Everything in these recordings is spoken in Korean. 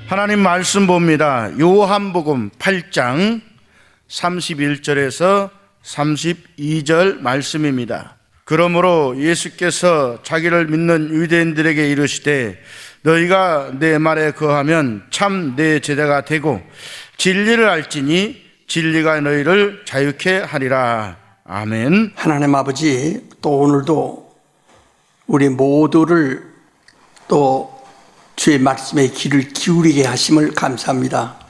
하나님 말씀 봅니다. 요한복음 8장 31절에서 32절 말씀입니다. 그러므로 예수께서 자기를 믿는 유대인들에게 이르시되 너희가 내 말에 거하면 참 내 제자가 되고 진리를 알지니 진리가 너희를 자유케 하리라. 아멘. 하나님 아버지, 또 오늘도 우리 모두를 또 주의 말씀에 귀를 기울이게 하심을 감사합니다.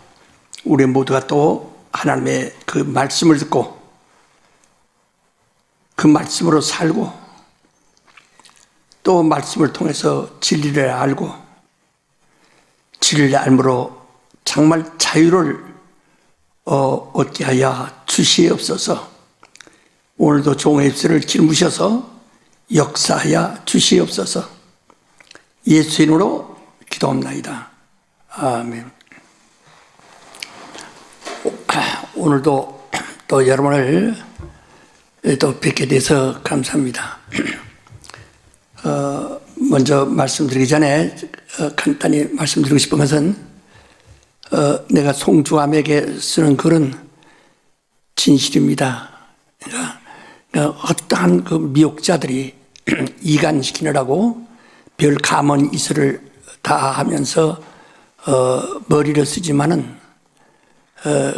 우리 모두가 또 하나님의 그 말씀을 듣고 그 말씀으로 살고 또 말씀을 통해서 진리를 알고 진리를 알므로 정말 자유를 얻게 하여 주시옵소서. 오늘도 종의 입술을 길무셔서 역사하여 주시옵소서. 예수 이름으로 기도합나이다. 아멘. 오늘도 또 여러분을 또 뵙게 돼서 감사합니다. 먼저 말씀드리기 전에 간단히 말씀드리고 싶은 것은 내가 송주암에게 쓰는 글은 진실입니다. 그러니까 어떠한 그 미혹자들이 이간시키느라고 별 감언 이설을 다 하면서 머리를 쓰지만은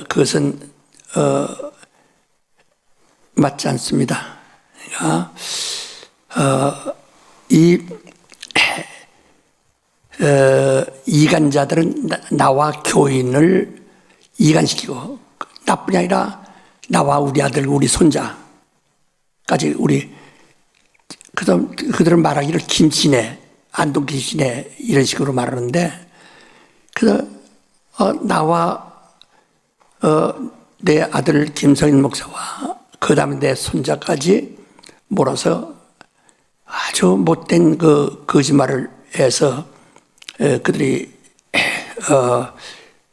그것은 맞지 않습니다. 그러니까 이간자들은 나와 교인을 이간시키고 나뿐이 아니라 나와 우리 아들, 우리 손자까지 그래서 그들은 말하기를 김씨네, 안동김씨네 이런 식으로 말하는데, 그래서 나와 내 아들 김성인 목사와 그 다음에 내 손자까지 몰아서 아주 못된 그 거짓말을 해서 그들이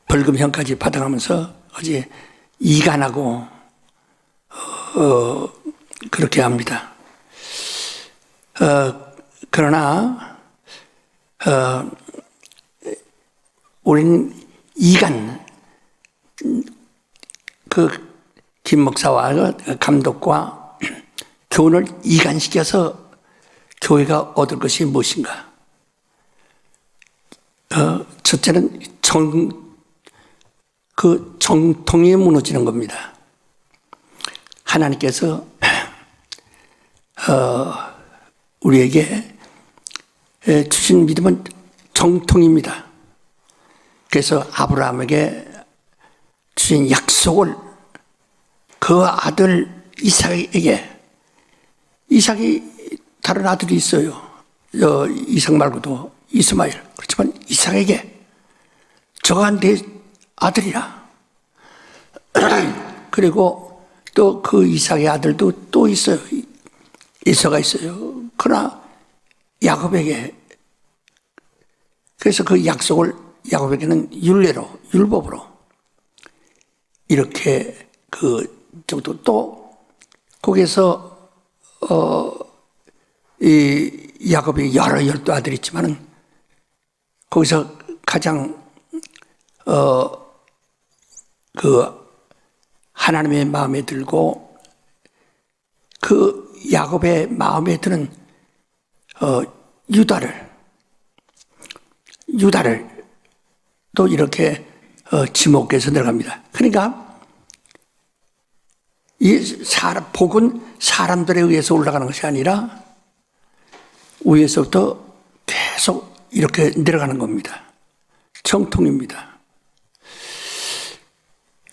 벌금형까지 받아가면서 어제 이간하고 그렇게 합니다. 그러나 우리는 이간, 그 김 목사와 감독과 교훈을 이간시켜서 교회가 얻을 것이 무엇인가? 첫째는 정통이 무너지는 겁니다. 하나님께서 우리에게 주신 믿음은 정통입니다. 그래서 아브라함에게 주신 약속을 그 아들 이삭에게, 이삭이 다른 아들이 있어요. 이삭 말고도 이스마엘. 그렇지만 이삭에게 저가 내 아들이라. 그리고 또 그 이삭의 아들도 또 있어요. 이서가 있어요. 그러나 야곱에게, 그래서 그 약속을 야곱에게는 율례로, 율법으로 이렇게 그 정도, 또 거기에서 이 야곱이 열두 아들이 있지만은 거기서 가장 그 하나님의 마음에 들고 그 야곱의 마음에 드는 유다를 또 이렇게 지목해서 들어갑니다. 그러니까 이 복은 사람들에 의해서 올라가는 것이 아니라 위에서부터 계속 이렇게 내려가는 겁니다. 정통입니다.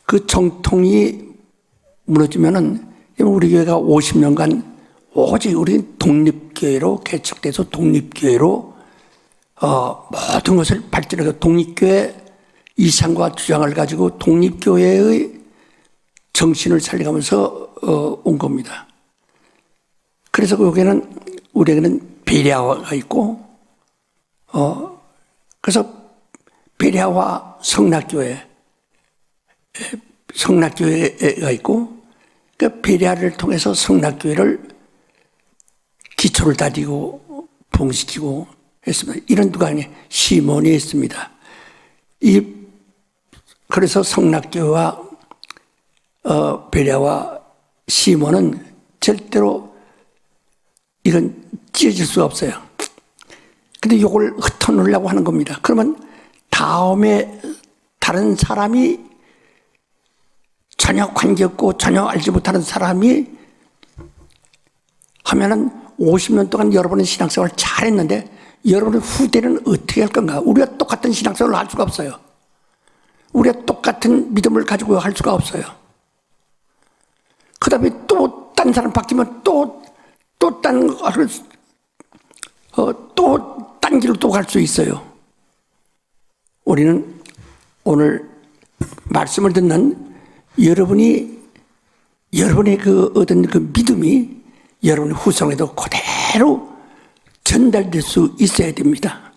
그 정통이 무너지면은, 우리 교회가 50년간 오직 우리 독립교회로 개척돼서 독립교회로 모든 것을 발전해서 독립교회 이상과 주장을 가지고 독립교회의 정신을 살려가면서 온 겁니다. 그래서 여기는 우리에게는 베레아가 있고, 그래서 베레아와 성락교회가 있고, 그 베레아를 통해서 성락교회를 기초를 다지고 부흥시키고 했습니다. 이런 누가 아니 시몬이 있습니다. 그래서 성낙교와 베레아와 시몬은 절대로 이건 찢어질 수가 없어요. 근데 이걸 흩어놓으려고 하는 겁니다. 그러면 다음에 다른 사람이 전혀 관계없고 전혀 알지 못하는 사람이 하면은 50년 동안 여러분의 신앙생활을 잘했는데 여러분의 후대는 어떻게 할 건가? 우리가 똑같은 신앙생활을 할 수가 없어요. 우리가 똑같은 믿음을 가지고 할 수가 없어요. 그 다음에 또 딴 사람 바뀌면 또 딴 길로 또 갈 수 있어요. 우리는 오늘 말씀을 듣는 여러분의 그 얻은 그 믿음이 여러분의 후손에도 그대로 전달될 수 있어야 됩니다.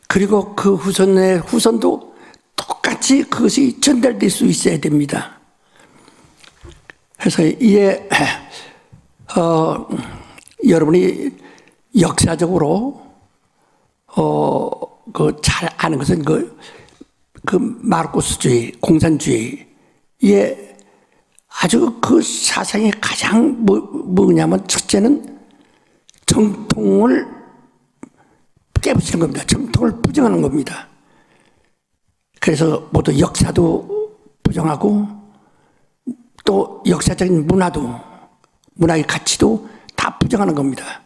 그리고 그 후손의 후손도 똑같이 그것이 전달될 수 있어야 됩니다. 그래서 이에 여러분이 역사적으로 그 잘 아는 것은 그 마르코스주의, 공산주의의 아주 그 사상이 가장 뭐냐면 첫째는 정통을 깨부수는 겁니다. 정통을 부정하는 겁니다. 그래서 모두 역사도 부정하고 또 역사적인 문화의 가치도 다 부정하는 겁니다.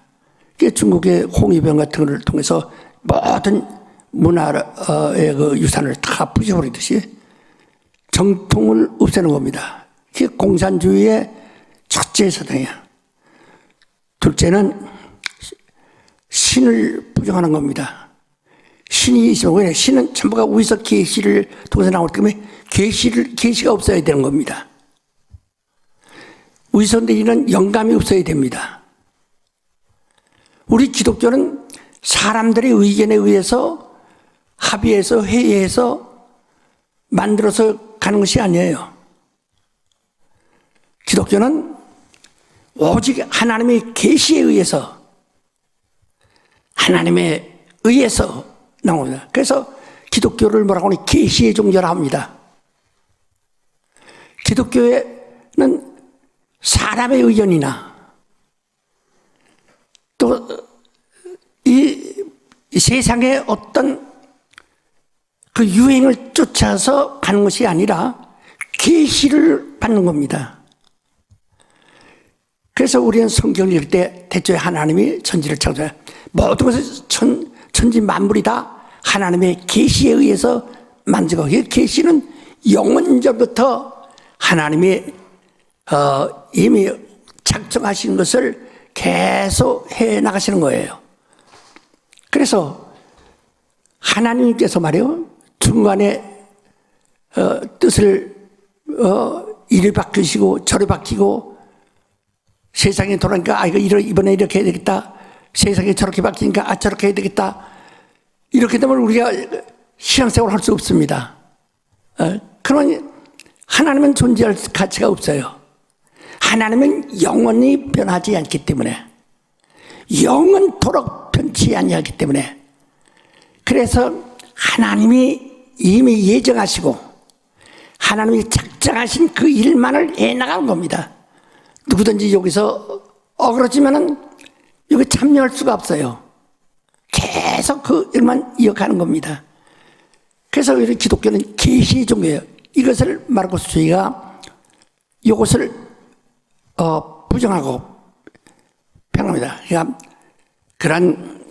중국의 홍위병 같은 것을 통해서 모든 문화의 그 유산을 다 부셔버리듯이 정통을 없애는 겁니다. 그게 공산주의의 첫째 사상이야. 둘째는 신을 부정하는 겁니다. 신이 있으면 왜 신은 전부가 위에서 계시를 통해서 나오기 때문에 계시가 없어야 되는 겁니다. 위에서 내리는 영감이 없어야 됩니다. 우리 기독교는 사람들의 의견에 의해서 합의해서 회의해서 만들어서 가는 것이 아니에요. 기독교는 오직 하나님의 계시에 의해서 나옵니다. 그래서 기독교를 뭐라고 하니 계시의 종교라 합니다. 기독교에는 사람의 의견이나 또 이 세상의 어떤 그 유행을 쫓아서 가는 것이 아니라 계시를 받는 겁니다. 그래서 우리는 성경을 읽을 때 대초에 하나님이 천지를 창조해 모든 것을 천지 만물이 다 하나님의 계시에 의해서 만들고 그 계시는 영원전부터 하나님이 이미 작정하신 것을 계속 해 나가시는 거예요. 그래서 하나님께서 말이요 중간에 뜻을 이리 바뀌시고 저리 바뀌고 세상이 돌아가니까 이번에 이렇게 해야 되겠다. 세상이 저렇게 바뀌니까 저렇게 해야 되겠다. 이렇게 되면 우리가 신앙생활을 할 수 없습니다. 그러면 하나님은 존재할 가치가 없어요. 하나님은 영원히 변하지 않기 때문에 영원토록 변치 아니하기 때문에 그래서 하나님이 이미 예정하시고 하나님이 작정하신 그 일만을 해나가는 겁니다. 누구든지 여기서 어그러지면은 여기 참여할 수가 없어요. 계속 그 일만 이어가는 겁니다. 그래서 우리 기독교는 계시 종교예요. 이것을 마르코스주의가 이것을 부정하고 평합니다. 그러니까 그런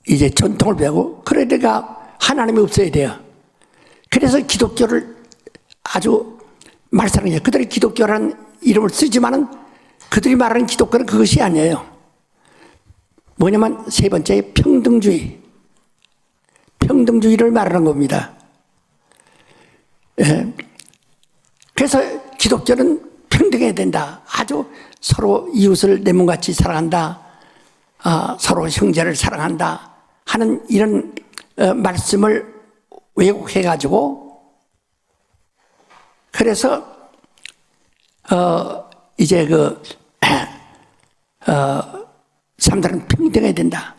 이제 전통을 배우고 그러니까 하나님이 없어야 돼요. 그래서 기독교를 아주 말살하는 거예요. 그들이 기독교라는 이름을 쓰지만은 그들이 말하는 기독교는 그것이 아니에요. 뭐냐면 세 번째 평등주의를 말하는 겁니다. 예. 그래서 기독교는 평등해야 된다. 아주 서로 이웃을 내 몸같이 사랑한다. 서로 형제를 사랑한다. 하는 이런 말씀을 왜곡해가지고 그래서 이제 사람들은 평등해야 된다.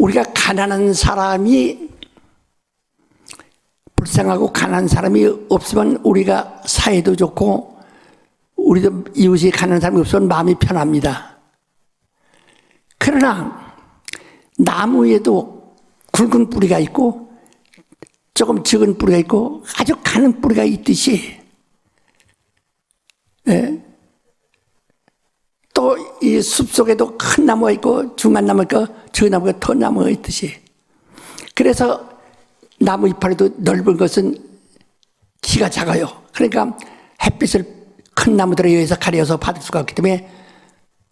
우리가 가난한 사람이 불쌍하고 가난한 사람이 없으면 우리가 사회도 좋고 우리도 이웃이 가난한 사람이 없으면 마음이 편합니다. 그러나 나무에도 굵은 뿌리가 있고 조금 적은 뿌리가 있고 아주 가는 뿌리가 있듯이 또 이 숲속에도 큰 나무가 있고 중간 나무가 있고 저 나무가 더 나무가 있듯이 그래서 나무 이파리도 넓은 것은 키가 작아요. 그러니까 햇빛을 큰 나무들에 의해서 가려서 받을 수가 없기 때문에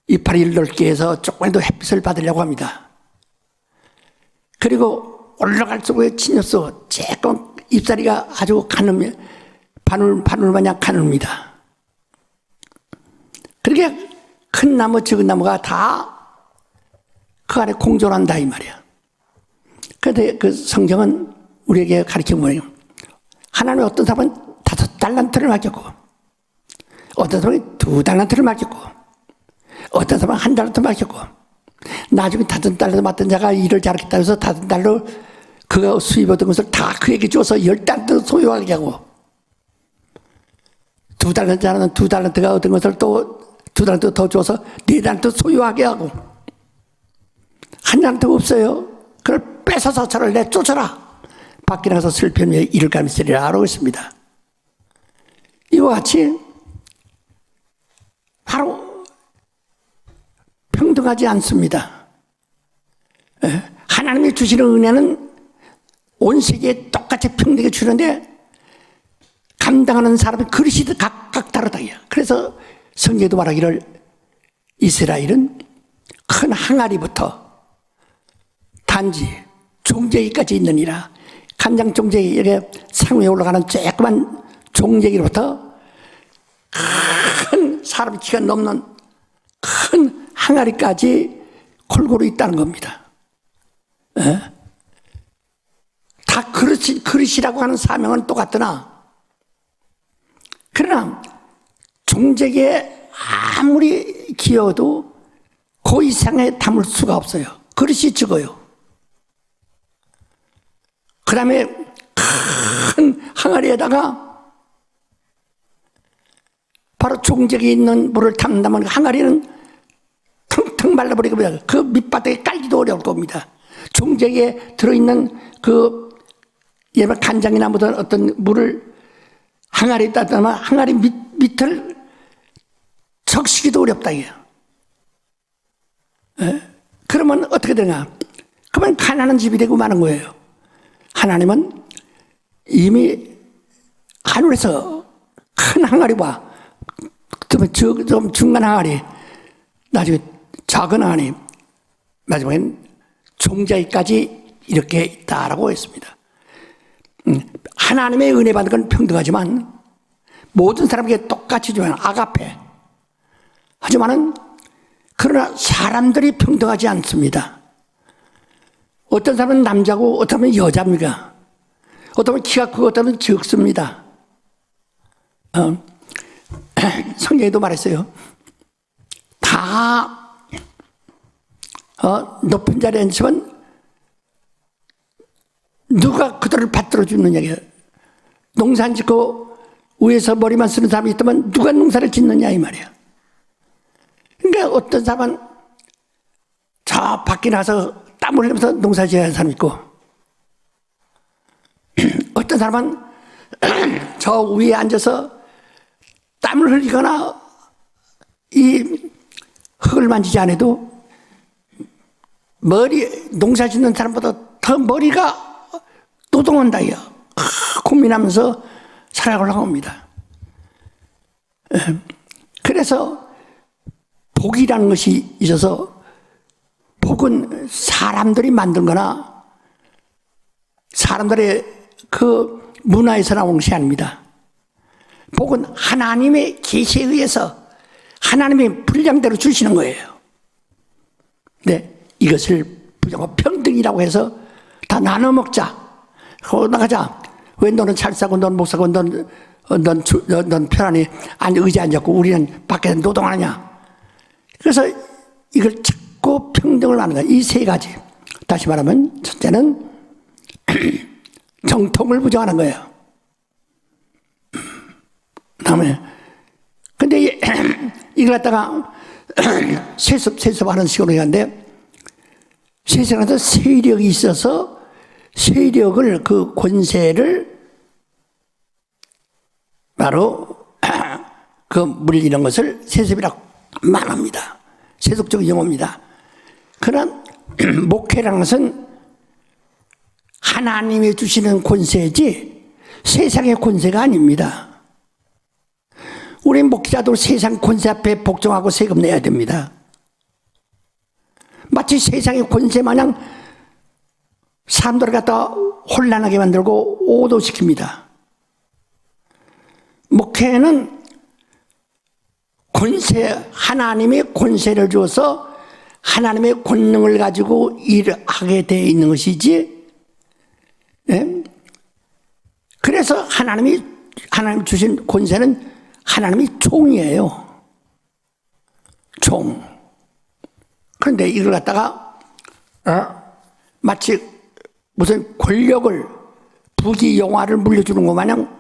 이파리를 넓게 해서 조금이라도 햇빛을 받으려고 합니다. 그리고 올라갈수록 진엽수 조금 잎사리가 아주 가늘면 바늘 마냥 가늡니다. 그렇게 큰 나무 적은 나무가 다 그 안에 공존한다 이 말이야. 그런데 그 성경은 우리에게 가르치는 거예요. 하나님은 어떤 사람은 5달란트를 맡겼고 어떤 사람은 2달란트를 맡겼고 어떤 사람은 1달란트 맡겼고 나중에 5달란트 맡은 자가 일을 잘했다 해서 5달러 그가 수입 얻은 것을 다 그에게 줘서 10달란트 소유하게 하고 2달란트는 2달란트가 얻은 것을 또 2달란트 더 줘서 4달란트 소유하게 하고 1달란트 없어요. 그걸 뺏어서 저를 내쫓아라. 밖에 나가서 슬픔에 이를 감으리라 하고 있습니다. 이와 같이 바로 평등하지 않습니다. 하나님이 주시는 은혜는 온 세계에 똑같이 평등하게 주는데 감당하는 사람의 그릇이 각각 다르다. 그래서 성경에도 말하기를 이스라엘은 큰 항아리부터 단지 종제기까지 있느니라. 간장 종제기 이렇게 상위에 올라가는 조그만 종제기로부터 큰 사람 키가 넘는 큰 항아리까지 골고루 있다는 겁니다. 다 그릇이라고 하는 사명은 똑같으나 그러나 종제기에 아무리 귀여워도 그 이상에 담을 수가 없어요. 그릇이 적어요. 그 다음에 큰 항아리에다가 바로 종제기에 있는 물을 담는다면 항아리는 텅텅 말라버리고 그 밑바닥에 깔기도 어려울 겁니다. 종제기에 들어있는 그 예를 간장이나 어떤 물을 항아리에 따르면 항아리 밑을 적시기도 어렵다 이게요. 그러면 어떻게 되냐? 그러면 가난한 집이 되고 마는 거예요. 하나님은 이미 하늘에서 큰 항아리와 좀 중간 항아리, 나중에 작은 항아리, 마지막엔 종자기까지 이렇게 있다라고 했습니다. 하나님의 은혜 받는 건 평등하지만 모든 사람에게 똑같이 주는 아가페. 하지만은 그러나 사람들이 평등하지 않습니다. 어떤 사람은 남자고 어떤 사람은 여자입니다. 어떤 사람은 키가 크고 어떤 사람은 적습니다. 성경에도 말했어요. 다 높은 자리에 앉으면 누가 그들을 받들어 주느냐. 농사 짓고 위에서 머리만 쓰는 사람이 있다면 누가 농사를 짓느냐 이 말이야. 그러니까 어떤 사람은 저 밖에 나서 땀을 흘리면서 농사 지어야 하는 사람이 있고 어떤 사람은 저 위에 앉아서 땀을 흘리거나 이 흙을 만지지 않아도 농사 짓는 사람보다 더 머리가 노동한다 이요. 고민하면서 살아가려고 합니다. 그래서 복이라는 것이 있어서 복은 사람들이 만든 거나 사람들의 그 문화에서 나온 것이 아닙니다. 복은 하나님의 계시에 의해서 하나님의 분량대로 주시는 거예요. 네, 이것을 평등이라고 해서 다 나눠 먹자. 나가자. 왜 너는 잘 사고 넌 못 사고 넌 편안히 의자에 앉았고 우리는 밖에서 노동하느냐. 그래서 이걸 자꾸 평등을 하는 거야. 이 세 가지. 다시 말하면 첫째는 정통을 부정하는 거예요. 그다음에 근데 이걸 갖다가 세습하는 식으로 하는데, 세상에서 세력이 있어서 세력을, 그 권세를 바로 그 물리는 것을 세습이라고 말합니다. 세속적 용어입니다. 그런 목회라는 것은 하나님이 주시는 권세지 세상의 권세가 아닙니다. 우리 목자도 세상 권세 앞에 복종하고 세금 내야 됩니다. 마치 세상의 권세 마냥 사람들을 갖다 혼란하게 만들고 오도시킵니다. 목회는 권세, 하나님의 권세를 주어서 하나님의 권능을 가지고 일을 하게 되어 있는 것이지, 예? 그래서 하나님 주신 권세는 하나님이 종이에요. 종. 그런데 이걸 갖다가 마치 무슨 권력을, 부귀 영화를 물려주는 것 마냥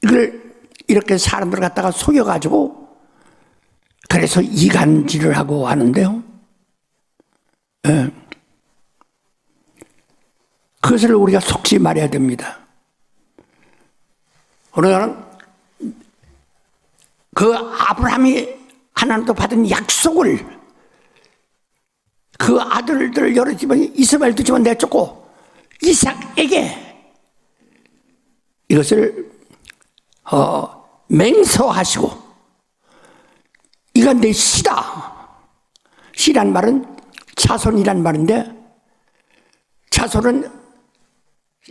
이걸 이렇게 사람들을 갖다가 속여가지고 그래서 이간질을 하고 하는데요. 예. 그것을 우리가 속시 말해야 됩니다. 우리는 그 아브라함이 하나님도 받은 약속을 그 아들들 여러 집은 이스마엘 두 집은 내쫓고 이삭에게 이것을 맹서하시고, 이건 내 씨다. 씨란 말은 자손이란 말인데, 자손은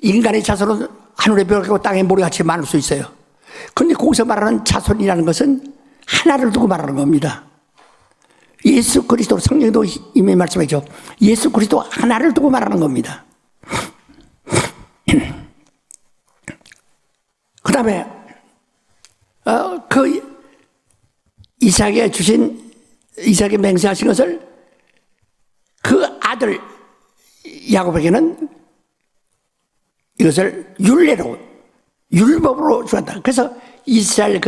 인간의 자손은 하늘의 별이고 땅의 모래같이 많을 수 있어요. 그런데 거기서 말하는 자손이라는 것은 하나를 두고 말하는 겁니다. 예수 그리스도, 성경도 이미 말씀하죠. 예수 그리스도 하나를 두고 말하는 겁니다. 그 다음에 그 이삭에 주신, 이삭에 맹세하신 것을 그 아들 야곱에게는 이것을 율례로, 율법으로 주었다. 그래서 이스라엘,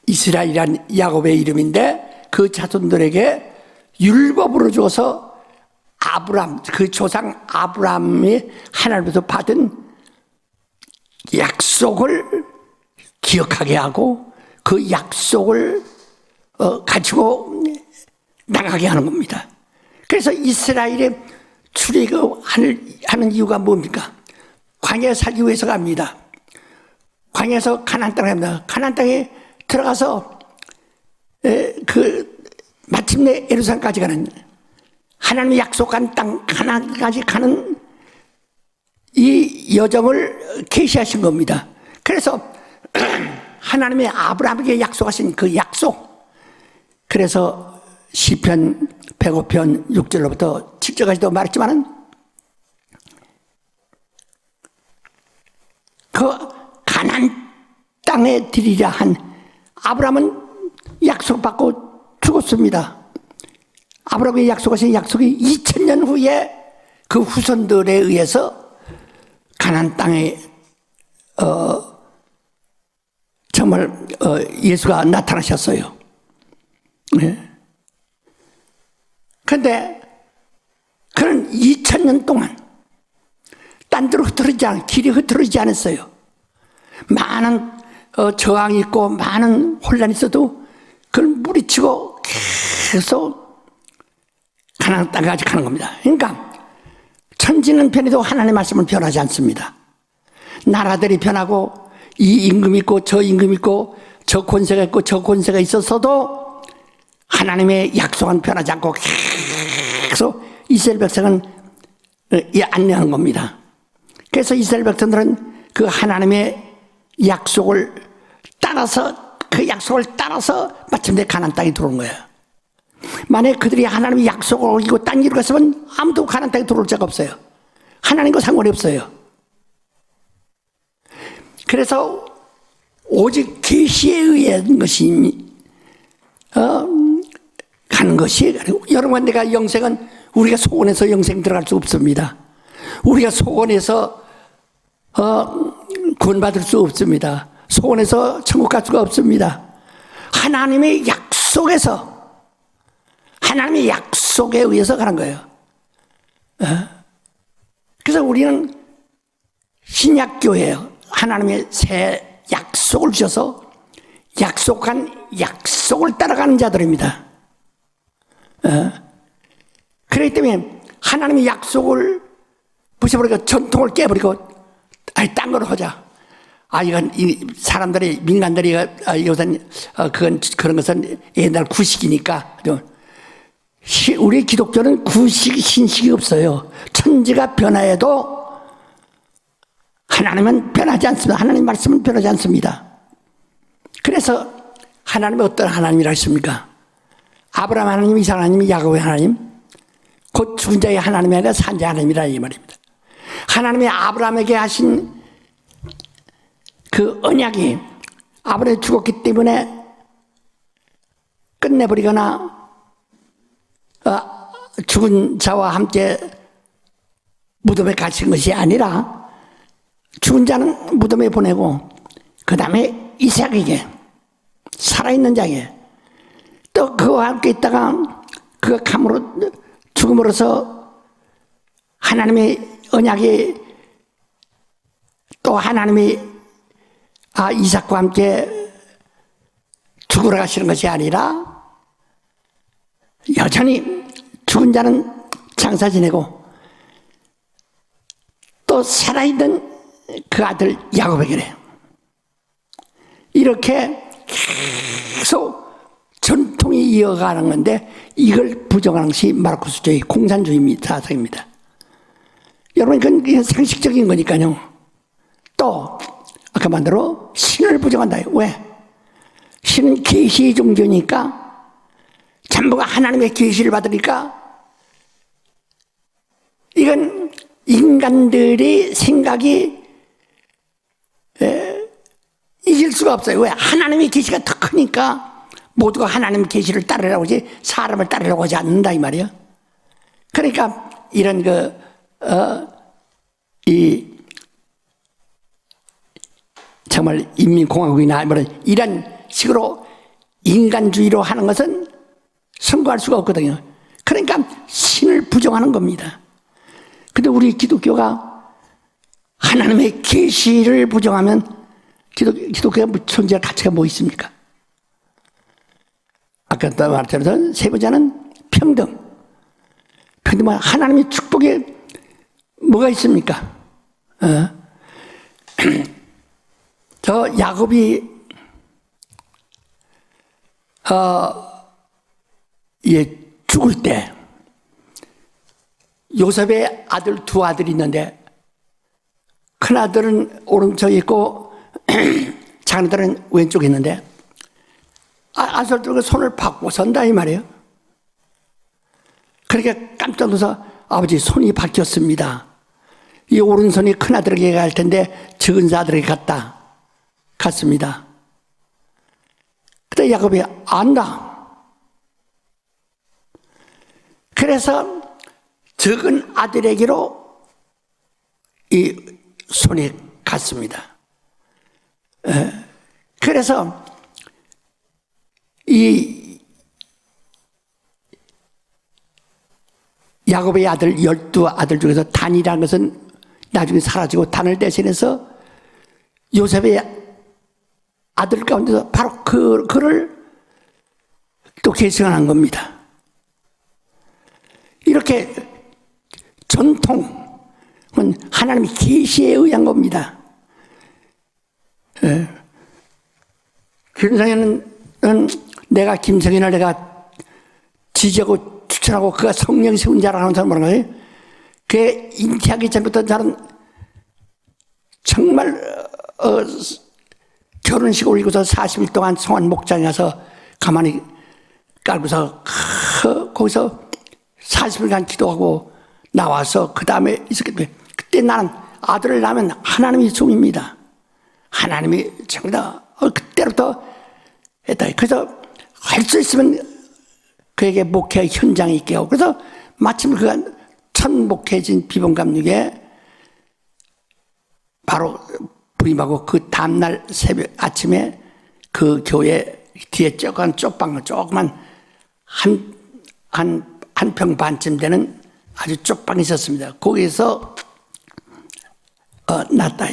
이스라엘이란 야곱의 이름인데 그 자손들에게 율법으로 주어서 아브람, 그 조상 아브람이 하나님께서 받은 약속을 기억하게 하고 그 약속을 가지고 나가게 하는 겁니다. 그래서 이스라엘의 출애굽하는 이유가 뭡니까? 광야에 살기 위해서 갑니다. 광야에서 가나안 땅에 갑니다. 가나안 땅에 들어가서 마침내 예루살렘까지 가는, 하나님이 약속한 땅 가나안까지 가는 이 여정을 계시하신 겁니다. 그래서 하나님의 아브라함에게 약속하신 그 약속, 그래서 시편 105편 6절로부터 7절까지도 말했지만은 그 가나안 땅에 들이려 한 아브라함은 약속받고 죽었습니다. 아브라함이 약속하신 약속이 2000년 후에 그 후손들에 의해서 가나안 땅에 정말 예수가 나타나셨어요. 네. 그런데 그런 2000년 동안 딴 데로 길이 흐트러지지 않았어요. 많은 저항이 있고 많은 혼란이 있어도 그걸 무리치고 계속 가나안 땅까지 가는 겁니다. 그러니까 천지는 변해도 하나님의 말씀은 변하지 않습니다. 나라들이 변하고 이 임금이 있고 저 임금이 있고 저 권세가 있고 저 권세가 있었어도 하나님의 약속은 변하지 않고 계속 이스라엘 백성은 안내하는 겁니다. 그래서 이스라엘 백성들은 그 하나님의 약속을 따라서, 그 약속을 따라서 마침내 가나안 땅에 들어온 거예요. 만약에 그들이 하나님의 약속을 어기고 딴 길로 갔으면 아무도 가나안 땅에 들어올 자가 없어요. 하나님과 상관이 없어요. 그래서 오직 계시에 의한 것이 가는 것이, 여러분, 내가 영생은 우리가 소원해서 영생 들어갈 수 없습니다. 우리가 소원해서 구원받을 수 없습니다. 소원해서 천국 갈 수가 없습니다. 하나님의 약속에 의해서 가는 거예요. 그래서 우리는 신약교회예요. 하나님의 새 약속을 주셔서 약속한 약속을 따라가는 자들입니다. 그렇기 때문에 하나님의 약속을 부셔버리고 전통을 깨버리고 딴 거로 하자. 이건 이 사람들이 민간들이 요새 그런 것은 옛날 구식이니까. 우리 기독교는 구식 신식이 없어요. 천지가 변화해도 하나님은 변하지 않습니다. 하나님 말씀은 변하지 않습니다. 그래서 하나님은 어떤 하나님이라 했습니까? 아브라함 하나님, 이삭 하나님, 야곱의 하나님, 곧 죽은 자의 하나님이 아니라 산 자의 하나님이라 이 말입니다. 하나님이 아브라함에게 하신 그 언약이 아브라함이 죽었기 때문에 끝내버리거나 죽은 자와 함께 무덤에 갇힌 것이 아니라 죽은 자는 무덤에 보내고 그 다음에 이삭에게 살아있는 자에게 또 그와 함께 있다가 그가 감으로 죽음으로써 하나님의 언약이 또 하나님이 이삭과 함께 죽으러 가시는 것이 아니라 여전히 죽은 자는 장사 지내고 또 살아있는 그 아들 야곱에게 그래요. 이렇게 계속 전통이 이어가는 건데 이걸 부정하는 것이 마르쿠스주의 공산주의입니다. 사상입니다. 여러분 그건 상식적인 거니까요. 또 아까 말대로 신을 부정한다. 왜? 신은 계시의 종교니까 전부가 하나님의 계시를 받으니까 이건 인간들의 생각이 이길 수가 없어요. 왜? 하나님의 계시가 더 크니까 모두가 하나님의 계시를 따르려고 하지 사람을 따르려고 하지 않는다 이 말이야. 그러니까 이런 정말 인민공화국이나 이런 식으로 인간주의로 하는 것은 성공할 수가 없거든요. 그러니까 신을 부정하는 겁니다. 근데 우리 기독교가 하나님의 계시를 부정하면 기독교의 존재할 가치가 뭐 있습니까? 아까 말했던 세 번째는 평등. 평등은 하나님의 축복에 뭐가 있습니까? 저 야곱이 죽을 때 요셉의 두 아들이 있는데 큰 아들은 오른쪽에 있고 작은 아들은 왼쪽에 있는데 아들들과 손을 바꾸고 선다 이 말이에요. 그렇게 깜짝 놀라서 아버지 손이 바뀌었습니다. 이 오른손이 큰 아들에게 갈 텐데 적은 아들에게 갔습니다. 그때 야곱이 안다. 그래서 적은 아들에게로 이 손이 갔습니다. 그래서 이 야곱의 아들 12아들 중에서 단이라는 것은 나중에 사라지고 단을 대신해서 요셉의 아들 가운데서 바로 그를 또 계승한 겁니다. 이렇게 전통은 하나님의 계시에 의한 겁니다. 김성현은 내가 김성현을 내가 지지하고 추천하고 그가 성령 세운 자라는 사람 뭐라고 해요? 그게 잉태하기 전부터 나는 정말 결혼식 올리고서 40일 동안 성안 목장에 가서 가만히 깔고서 거기서 40일간 기도하고 나와서 그 다음에 있었기 때문에 그때 나는 아들을 낳으면 하나님의 종입니다. 하나님이 정말 그때부터 했다. 그래서 할 수 있으면 그에게 목회 현장에 있게 하고 그래서 마침 그가 천목해진 비범감육에 바로 부임하고 그 다음날 새벽 아침에 그 교회 뒤에 조그만 쪽방, 조그만 한 평 반쯤 되는 아주 쪽방이 있었습니다. 거기서 났다.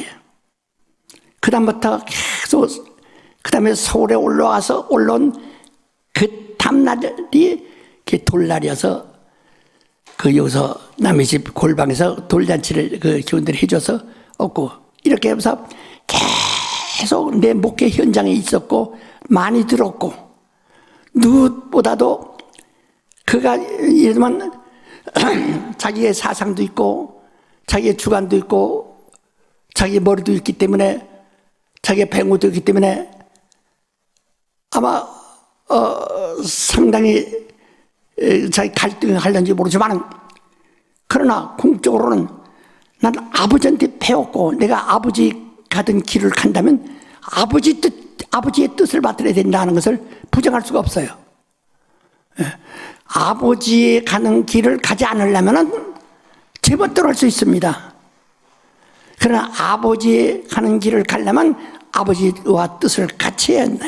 그 다음부터 계속, 그 다음에 서울에 올라온 그 다음날이 돌날이어서 여기서 남의 집 골방에서 돌잔치를 그 교인들이 해줘서 없고, 이렇게 하면서 계속 내 목회 현장에 있었고, 많이 들었고, 누구보다도 그가 예를 들면 자기의 사상도 있고, 자기의 주관도 있고, 자기의 머리도 있기 때문에, 자기의 배우도 있기 때문에 아마 상당히 자기 갈등을 하려는지 모르지만, 그러나 공적으로는 난 아버지한테 배웠고, 내가 아버지 가던 길을 간다면 아버지의 뜻을 받들어야 된다는 것을 부정할 수가 없어요. 아버지의 가는 길을 가지 않으려면 제멋대로 할 수 있습니다. 그러나 아버지의 가는 길을 가려면 아버지와 뜻을 같이 해야 한다.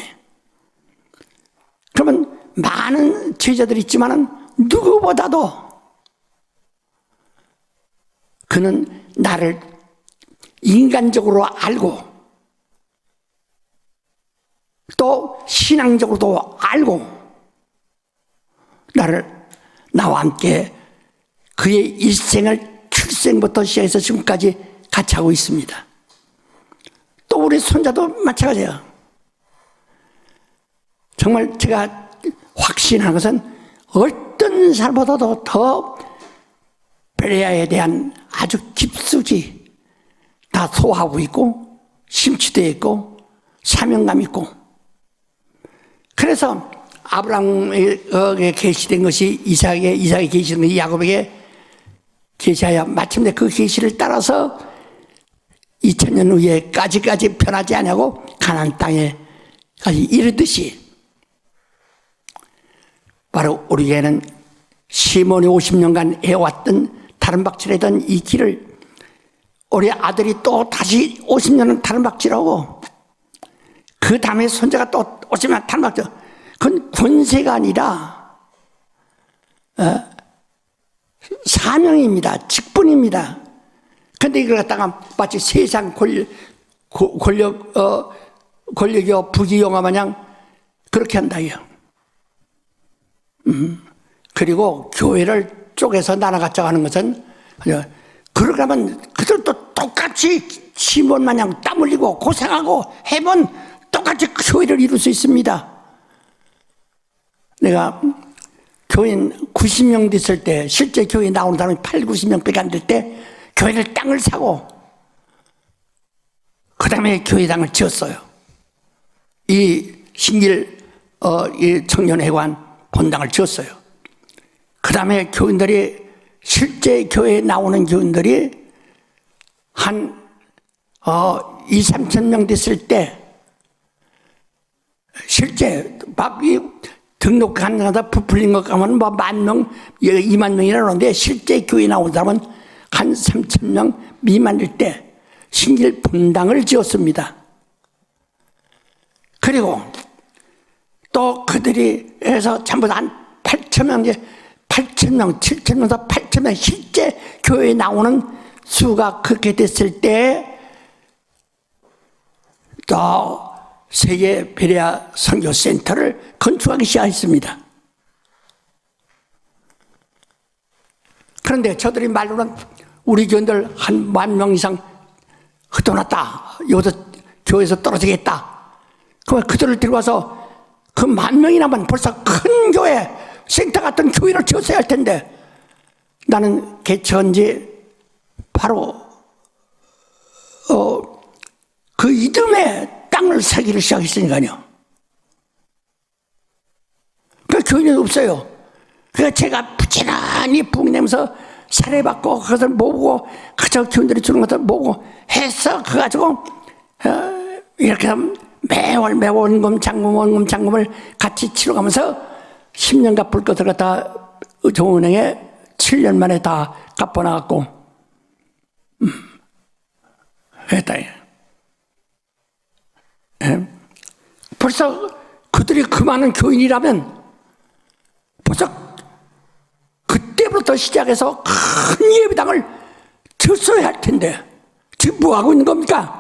그러면 많은 제자들이 있지만 누구보다도 그는 나를 인간적으로 알고 또 신앙적으로도 알고 나와 함께 그의 일생을 출생부터 시작해서 지금까지 같이 하고 있습니다. 또 우리 손자도 마찬가지예요. 정말 제가 확신하는 것은 어떤 사람보다도 더 베레아에 대한 아주 깊숙이 다 소화하고 있고 심취되어 있고 사명감 있고, 그래서 아브라함에게 계시된 것이 이삭에게 계시된 것이 야곱에게 계시하여 마침내 그 계시를 따라서 2000년 후에까지 변하지 아니하고 가나안 땅에까지 이르듯이, 바로 우리에게는 시몬이 50년간 해왔던 다른 박질하던 이 길을 우리 아들이 또 다시 50년은 다른 박질하고, 그 다음에 손자가 또 50년 다른 박질, 그건 권세가 아니라 사명입니다. 직분입니다. 그런데 이걸 갖다가 마치 세상 권력이요 부귀영화 마냥 그렇게 한다요. 그리고 교회를 쪼개서 나눠가자고 하는 것은, 그러려면 그들도 똑같이 시몬 마냥 땀 흘리고 고생하고 해본 똑같이 교회를 이룰 수 있습니다. 내가 교인 90명 됐을 때, 실제 교회 나오는 사람이 8, 90명밖에 안 될 때 교회를 땅을 사고 그 다음에 교회당을 지었어요. 이 신길 이 청년회관 본당을 지었어요. 그 다음에 교인들이, 실제 교회에 나오는 교인들이 한 2, 3천 명 됐을 때, 실제 막 등록한 사람 부풀린 것 가면 뭐 10,000명, 20,000명이나 그러는데 실제 교회에 나온 사람은 한 3,000명 미만일 때 신길 본당을 지었습니다. 그리고 또 그들이 해서 전부 다 한 8,000명, 7,000명에서 8,000명 실제 교회에 나오는 수가 그렇게 됐을 때, 또 세계 베레아 선교센터를 건축하기 시작했습니다. 그런데 저들이 말로는 우리 교인들 한 10,000명 이상 흩어놨다, 여기서 교회에서 떨어지겠다. 그러면 그들을 데려와서 그 10,000명이나면 벌써 큰 교회, 센터 같은 교회를 지었어야 할 텐데, 나는 개척한 지 바로 그 이듬해 땅을 사기를 시작했으니까요. 그 교인이 없어요. 그래서 제가 부지런히 붕내면서 사례받고 그것을 모으고 그저 교인들이 주는 것을 모으고 해서 그거 가지고 이렇게 매월 원금 장금을 같이 치러가면서 10년 갚을 것을 갖다 정은행에 7년 만에 다 갚아나갔고, 했다. 벌써 그들이 그 많은 교인이라면 벌써 그때부터 시작해서 큰 예배당을 졌어야 할 텐데 지금 뭐 하고 있는 겁니까?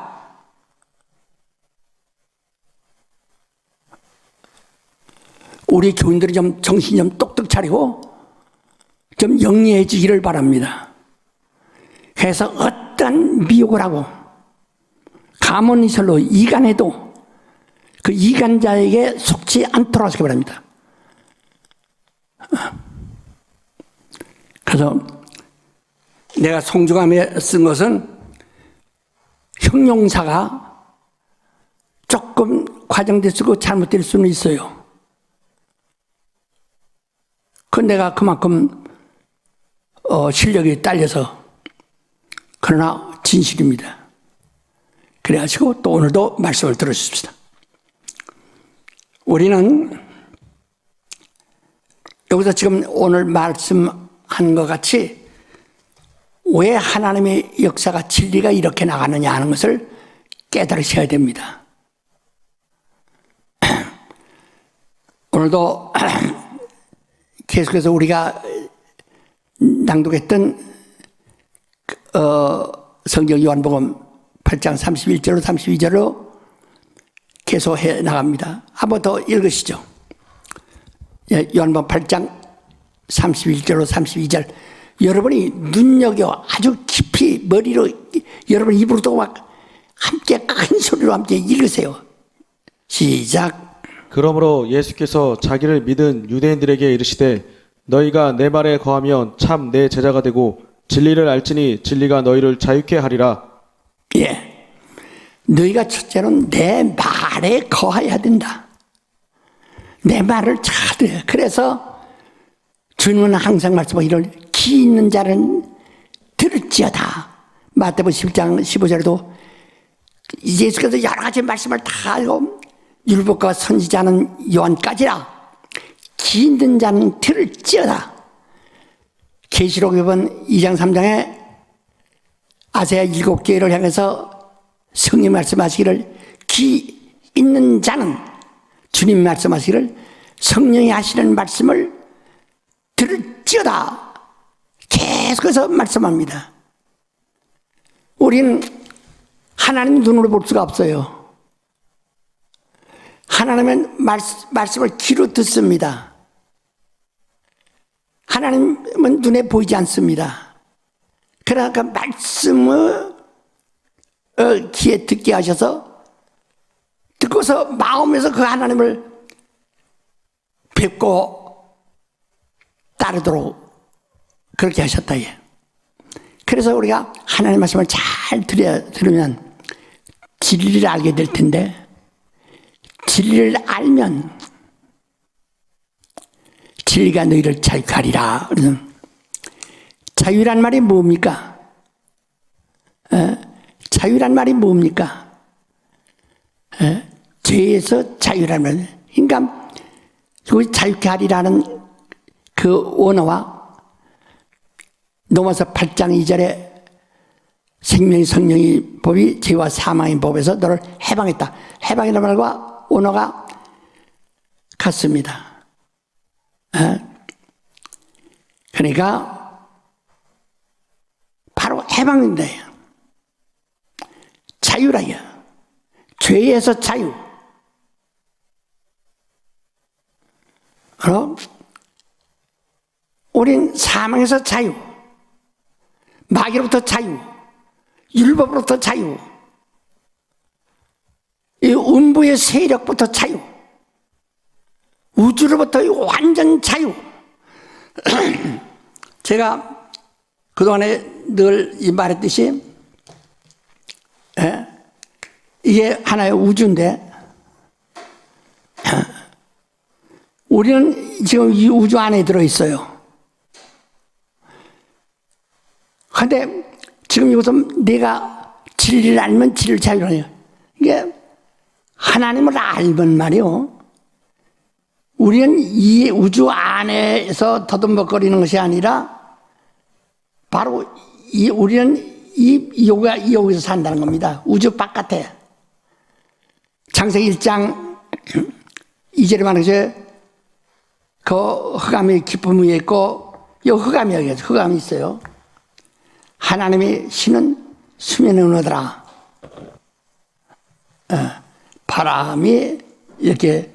우리 교인들이 좀 정신 좀 똑똑 차리고 좀 영리해지기를 바랍니다. 그래서 어떤 미혹을 하고 가문이설로 이간해도 그 이간자에게 속지 않도록 하시기 바랍니다. 그래서 내가 송중함에 쓴 것은 형용사가 조금 과장될 수고 잘못될 수는 있어요. 그 내가 그만큼 실력이 딸려서, 그러나 진실입니다. 그래가지고 또 오늘도 말씀을 들어주십시다. 우리는 여기서 지금 오늘 말씀한 것 같이 왜 하나님의 역사가 진리가 이렇게 나가느냐 하는 것을 깨달으셔야 됩니다. 오늘도 계속해서 우리가 낭독했던 성경 요한복음 8장 31절로 32절로 계속해 나갑니다. 한번 더 읽으시죠. 요한복음 8장 31절로 32절. 여러분이 눈여겨 아주 깊이 머리로, 여러분 입으로도 막 함께 큰 소리로 함께 읽으세요. 시작. 그러므로 예수께서 자기를 믿은 유대인들에게 이르시되 너희가 내 말에 거하면 참 내 제자가 되고 진리를 알지니 진리가 너희를 자유케 하리라. 예, 너희가 첫째로는 내 말에 거해야 된다. 내 말을 잘 들어요. 그래서 주님은 항상 말씀하고 이를 기 있는 자는 들을지어다. 마태복음 10장 15절에도 예수께서 여러 가지 말씀을 다 하고 율법과 선지자는 요한까지라 기 있는 자는 들을지어다. 계시록 이번 2장 3장에 아세아 7교회를 향해서 성령 말씀하시기를 기 있는 자는, 주님 말씀하시기를 성령이 하시는 말씀을 들을지어다. 계속해서 말씀합니다. 우리는 하나님 눈으로 볼 수가 없어요. 하나님은 말씀을 귀로 듣습니다. 하나님은 눈에 보이지 않습니다. 그러니까 말씀을 귀에 듣게 하셔서 듣고서 마음에서 그 하나님을 뵙고 따르도록 그렇게 하셨다. 그래서 우리가 하나님 말씀을 잘 들으면 진리를 알게 될 텐데, 진리를 알면 진리가 너희를 자유케 하리라. 자유란 말이 뭡니까? 자유란 말이 뭡니까? 죄에서 자유란 말. 그러니까 그 자유케 하리라는 그 원어와 로마서 8장 2절에 생명이 성령이 법이 죄와 사망의 법에서 너를 해방했다. 해방이라는 말과 원어가 같습니다. 그러니까 바로 해방인다. 자유라. 죄에서 자유. 그럼 우린 사망에서 자유, 마귀로부터 자유, 율법으로부터 자유, 이 음부의 세력부터 자유, 우주로부터 완전 자유. 제가 그동안에 늘 말했듯이 이게 하나의 우주인데 우리는 지금 이 우주 안에 들어있어요. 그런데 지금 이것은 내가 진리를 알면 진리를 자유로워요. 이게 하나님을 알면 말이요, 우리는 이 우주 안에서 더듬벅거리는 것이 아니라 바로 우리는 여기서 산다는 겁니다. 우주 바깥에. 창세기 1장 2절에 말하죠. 그 흑암이 깊음 위에 있고, 이 흑암이 여기 흑암이 있어요. 하나님의 신은 수면에 오더라. 바람이 이렇게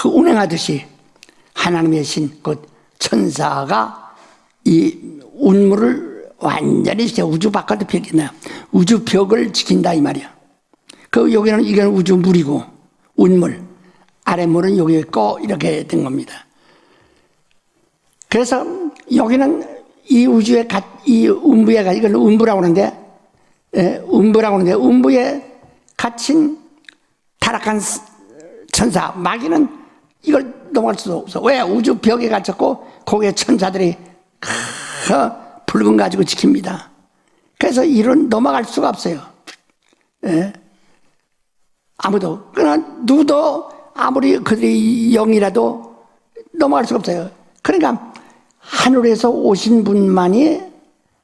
운행하듯이 하나님의 신, 곧 천사가 이 운물을 완전히 우주 바깥에 펴겠나요? 우주 벽을 지킨다 이 말이야. 여기는 이건 우주 물이고 운물, 아래 물은 여기 있고 이렇게 된 겁니다. 그래서 여기는 이 우주에 이 음부에 이걸 음부라고 하는데, 음부에 갇힌 타락한 천사 마귀는 이걸 넘어갈 수도 없어. 왜? 우주 벽에 갇혔고 거기에 천사들이 붉은 가지고 지킵니다. 그래서 이런 넘어갈 수가 없어요. 아무도, 그러나 누구도 아무리 그들이 영이라도 넘어갈 수가 없어요. 그러니까 하늘에서 오신 분만이,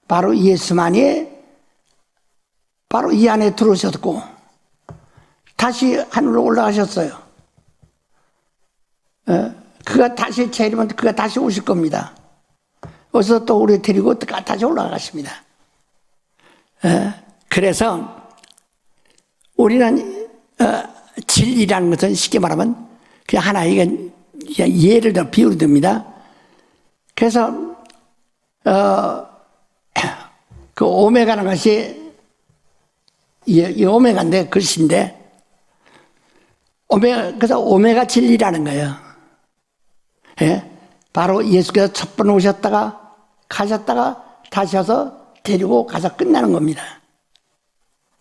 바로 예수만이 바로 이 안에 들어오셨고 다시 하늘로 올라가셨어요. 그가 다시 재림은 그가 다시 오실 겁니다. 어서 또 우리 데리고 다시 올라가십니다. 그래서 우리는 진리라는 것은 쉽게 말하면 그냥 하나, 이건 예를 들어 비유를 듭니다. 그래서 그 오메가라는 것이 이 오메가인데 글씨인데, 그래서 오메가 진리라는 거예요. 바로 예수께서 첫 번 오셨다가 가셨다가 다시 와서 데리고 가서 끝나는 겁니다.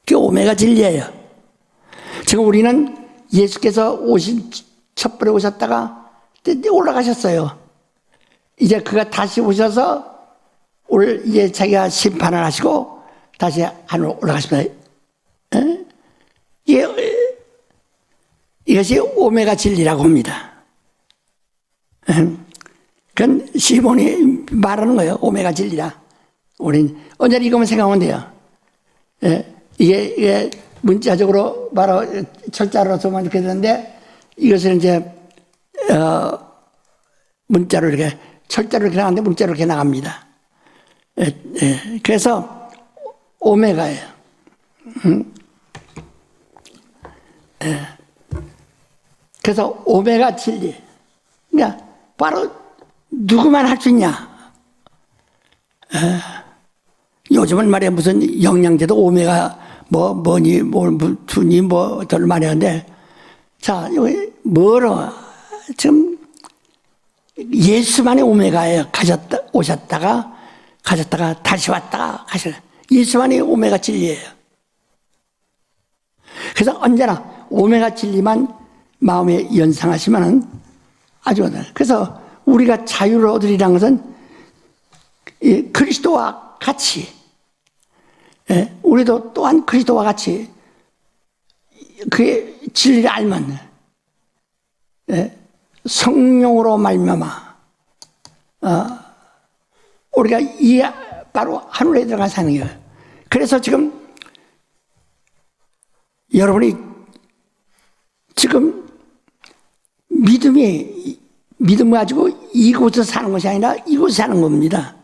그게 오메가 진리예요. 지금 우리는 예수께서 첫 번에 오셨다가 올라가셨어요. 이제 그가 다시 오셔서 이제 자기가 심판을 하시고 다시 하늘로 올라가십니다. 이것이 오메가 진리라고 합니다. 그건 시몬이 말하는 거예요. 오메가 진리라. 우린 언제나 이것만 생각하면 돼요. 이게 문자적으로 바로 철자로서만 이렇게 되는데, 이것을 이제 문자로 이렇게 철자로 이렇게 나가는데 문자로 이렇게 나갑니다. 그래서 오메가예요. 그래서 오메가 진리. 그러니까 바로 누구만 할 수 있냐? 요즘은 말이야 무슨 영양제도 오메가 뭐니 두니 덜 많이 하는데, 자 여기 뭐로 지금 예수만이 오메가예요. 오셨다가 가셨다가 다시 왔다가 가셨다. 예수만이 오메가 진리예요. 그래서 언제나 오메가 진리만 마음에 연상하시면은 아주, 그래서 우리가 자유를 얻으리라는 것은 이 그리스도와 같이, 우리도 또한 그리스도와 같이 그의 진리를 알면 성령으로 말미암아 우리가 바로 하늘에 들어가 사는 거예요. 그래서 지금 여러분이 지금 믿음을 가지고 이곳에서 사는 것이 아니라 이곳에 사는 겁니다.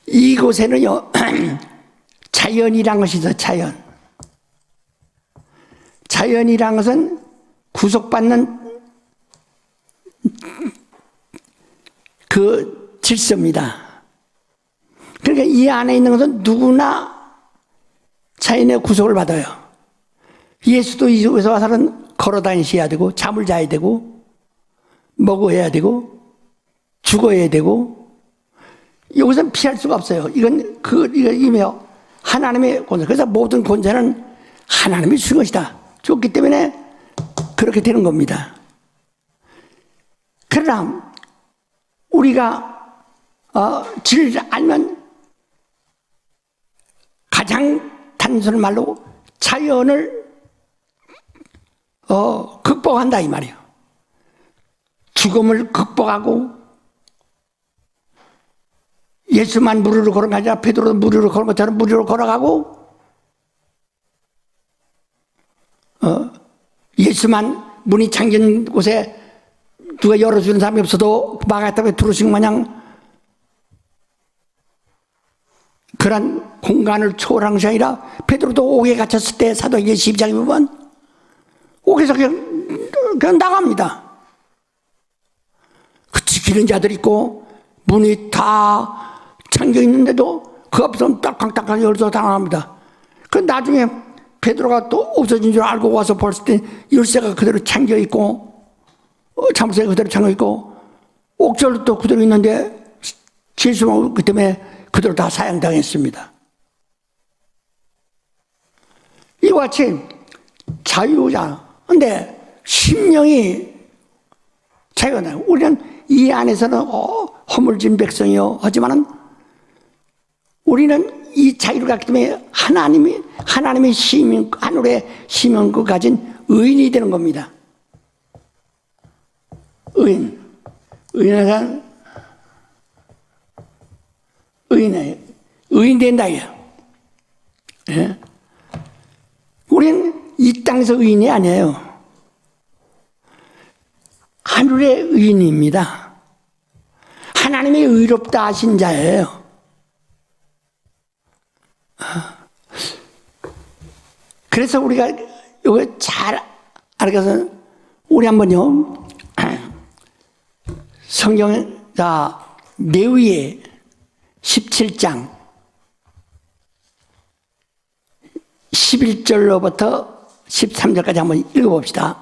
이곳에는요 자연이란 것이 있어요. 자연이란 것은 구속받는 그 질서입니다. 그러니까 이 안에 있는 것은 누구나 자연의 구속을 받아요. 예수도 이곳에서 와서는 걸어다니셔야 되고, 잠을 자야 되고, 먹어야 되고, 죽어야 되고, 여기서는 피할 수가 없어요. 이건 이며 하나님의 권세. 그래서 모든 권세는 하나님이 주신 것이다. 줬기 때문에 그렇게 되는 겁니다. 그러나 우리가 진리를 알면 가장 단순한 말로 자연을 극복한다 이 말이에요. 죽음을 극복하고 예수만 무리로 걸어가자 베드로도 무리로 걸은 것처럼 무리로 걸어가고 예수만 문이 잠긴 곳에 누가 열어주는 사람이 없어도 막았다고 들어오신 마냥 그런 공간을 초월한 것이 아니라 베드로도 옥에 갇혔을 때 사도행전 12장에 보면 옥에서 그냥 나갑니다. 그 지키는 자들 있고 문이 다 잠겨 있는데도 그 앞에서 딱딱딱 열어서 당합니다. 그 나중에 베드로가 또 없어진 줄 알고 와서 봤을 때 열쇠가 그대로 잠겨 있고 잠수가 그대로 잠겨 있고 옥절도 또 그대로 있는데 예수만 그 때문에 그대로 다 사형당했습니다. 이와 같이 자유자 근데 심령이 자유가 나요. 우리는 이 안에서는 허물진 백성이요 하지만은 우리는 이 자유를 갖기 때문에 하나님의 시민, 하늘의 시민권 가진 의인이 되는 겁니다. 의인은 의인 된다 이야. 예? 우리는 이 땅에서 의인이 아니에요. 하늘의 의인입니다. 하나님이 의롭다 하신 자예요. 그래서 우리가 이거 잘 알아서 우리 한번요 성경 레위기 17장 11절로부터 13절까지 한번 읽어봅시다.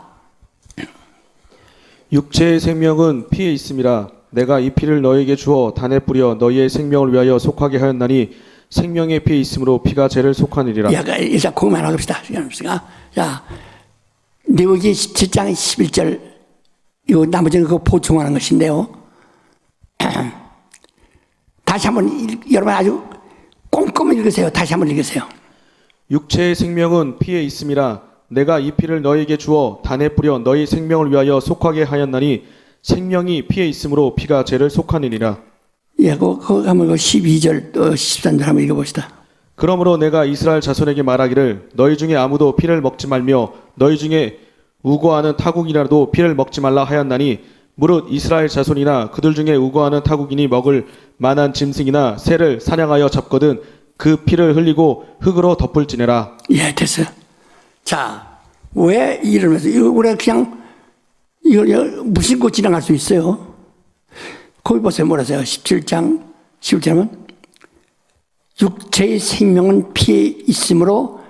육체의 생명은 피에 있음이라. 내가 이 피를 너희에게 주어 단에 뿌려 너희의 생명을 위하여 속하게 하였나니 생명의 피에 있으므로 피가 죄를 속하느니라. 일단 그것만 하봅시다. 자, 레위기 17장 11절 이거 나머지는 그거 보충하는 것인데요. 다시 한번 여러분 아주 꼼꼼히 읽으세요. 다시 한번 읽으세요. 육체의 생명은 피에 있음이라. 내가 이 피를 너희에게 주어 단에 뿌려 너희 생명을 위하여 속하게 하였나니 생명이 피에 있으므로 피가 죄를 속하느니라. 예, 그거 한번 12절 또 13절 한번 읽어봅시다. 그러므로 내가 이스라엘 자손에게 말하기를 너희 중에 아무도 피를 먹지 말며 너희 중에 우고하는 타국이라도 피를 먹지 말라 하였나니 무릇 이스라엘 자손이나 그들 중에 우고하는 타국인이 먹을 만한 짐승이나 새를 사냥하여 잡거든 그 피를 흘리고 흙으로 덮을지니라. 예, 됐어요. 자, 왜 이러면서 이거 우리가 그냥 이걸 무심코 지나갈 수 있어요. 거기 보세요. 뭐라세요? 17장 11절은 육체의 생명은 피에 있으므로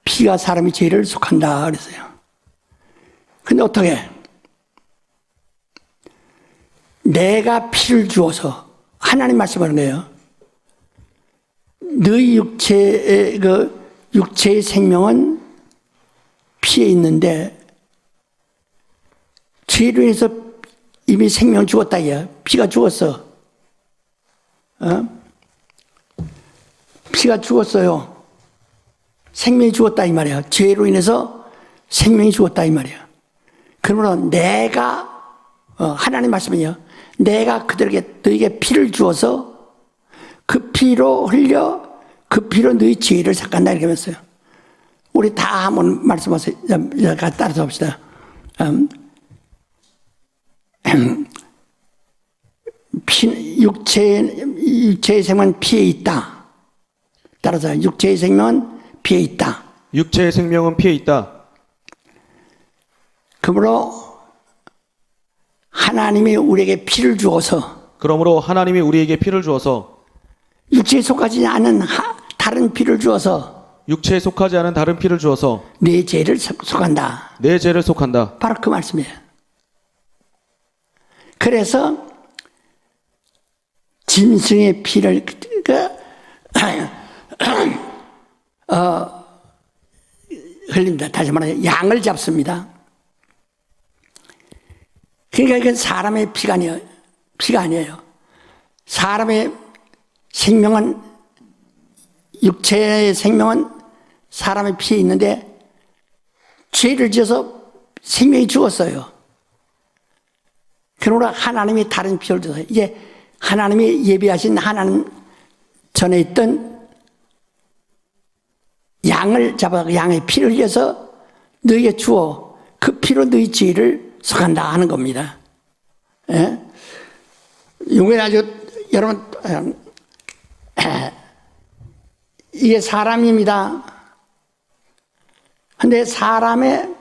피가 사람의 죄를 속한다 그랬어요. 근데 어떻게? 내가 피를 주어서 하나님 말씀하는 거예요. 너희 육체의 생명은 피에 있는데 죄로 인해서 이미 생명을 죽었다 이야. 피가 죽었어. 피가 죽었어요. 생명이 죽었다 이 말이야. 죄로 인해서 생명이 죽었다 이 말이야. 그러므로 내가 하나님 말씀이요. 내가 그들에게 너희에게 피를 주어서 그 피로 흘려 그 피로 너희 죄를 삭간다 이렇게 했어요. 우리 다 한번 말씀하세요. 따라서 봅시다. 육체의 생명은 피에 있다. 따라서 육체의 생명은 피에 있다. 육체의 생명은 피에 있다. 그러므로 하나님이 우리에게 피를 주어서 육체에 속하지 않은 다른 피를 주어서 육체에 속하지 않은 다른 피를 주어서 내 죄를 속한다. 내 죄를 속한다. 바로 그 말씀이에요. 그래서 짐승의 피를 흘립니다. 다시 말하면 양을 잡습니다. 그러니까 이건 사람의 피가 아니에요. 사람의 생명은 육체의 생명은 사람의 피에 있는데 죄를 지어서 생명이 죽었어요. 그러나 하나님이 다른 피를 줘서 이제 하나님이 예비하신 하나님 전에 있던 양을 잡아 양의 피를 흘려서 너희에게 주어 그 피로 너희 죄를 속한다 하는 겁니다. 예? 이게 아주 여러분 이게 사람입니다. 근데 사람의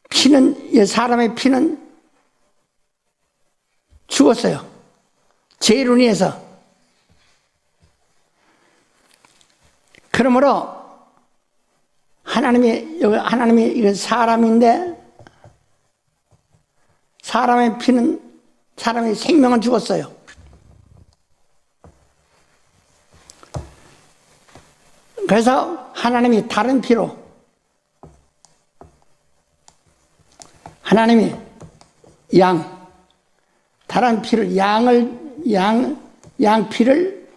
피는 죽었어요. 죄로 인해서. 그러므로 하나님이 이건 사람인데 사람의 생명은 죽었어요. 그래서 하나님이 다른 피로 하나님이 다른 피를 양 피를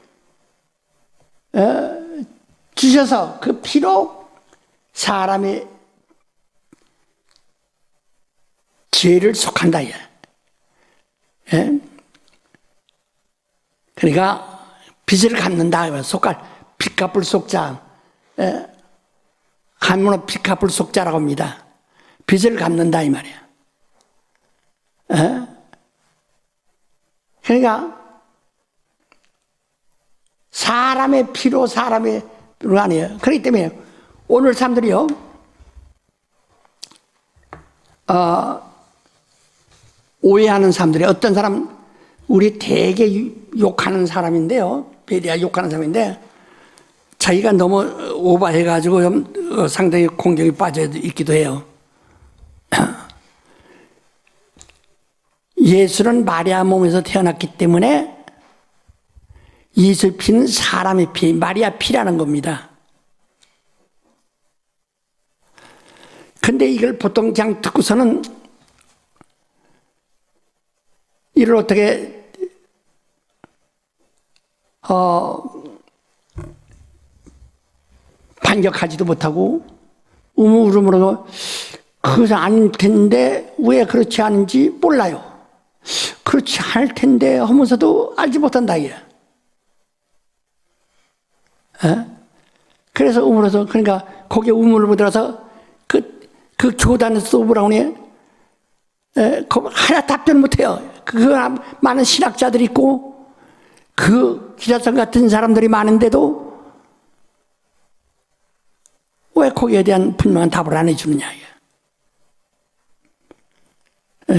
주셔서 그 피로 사람의 죄를 속한다. 예? 그러니까 빚을 갚는다. 속할 빚값을 속자. 한문으로 빚값을 속자라고 합니다. 빚을 갚는다 이 말이야. 그러니까 사람의 피로 아니에요. 그렇기 때문에 오늘 사람들이요, 오해하는 사람들이 어떤 사람, 우리 되게 욕하는 사람인데요, 베리아 욕하는 사람인데, 자기가 너무 오버해가지고 좀 상당히 공경이 빠져 있기도 해요. 예수는 마리아 몸에서 태어났기 때문에 예수 피는 사람의 피, 마리아 피라는 겁니다. 근데 이걸 보통 그냥 듣고서는 이를 어떻게 반격하지도 못하고 우물우물하고 그것은 아닐 텐데 왜 그렇지 않은지 몰라요. 그렇지 않을 텐데 하면서도 알지 못한다 이게. 그래서 우물어서 그러니까 거기에 우물을 들어서 그 교단에서 오브라운이 하나 답변 못해요. 그 많은 신학자들이 있고 그 기자성 같은 사람들이 많은데도 왜 거기에 대한 분명한 답을 안 해주느냐.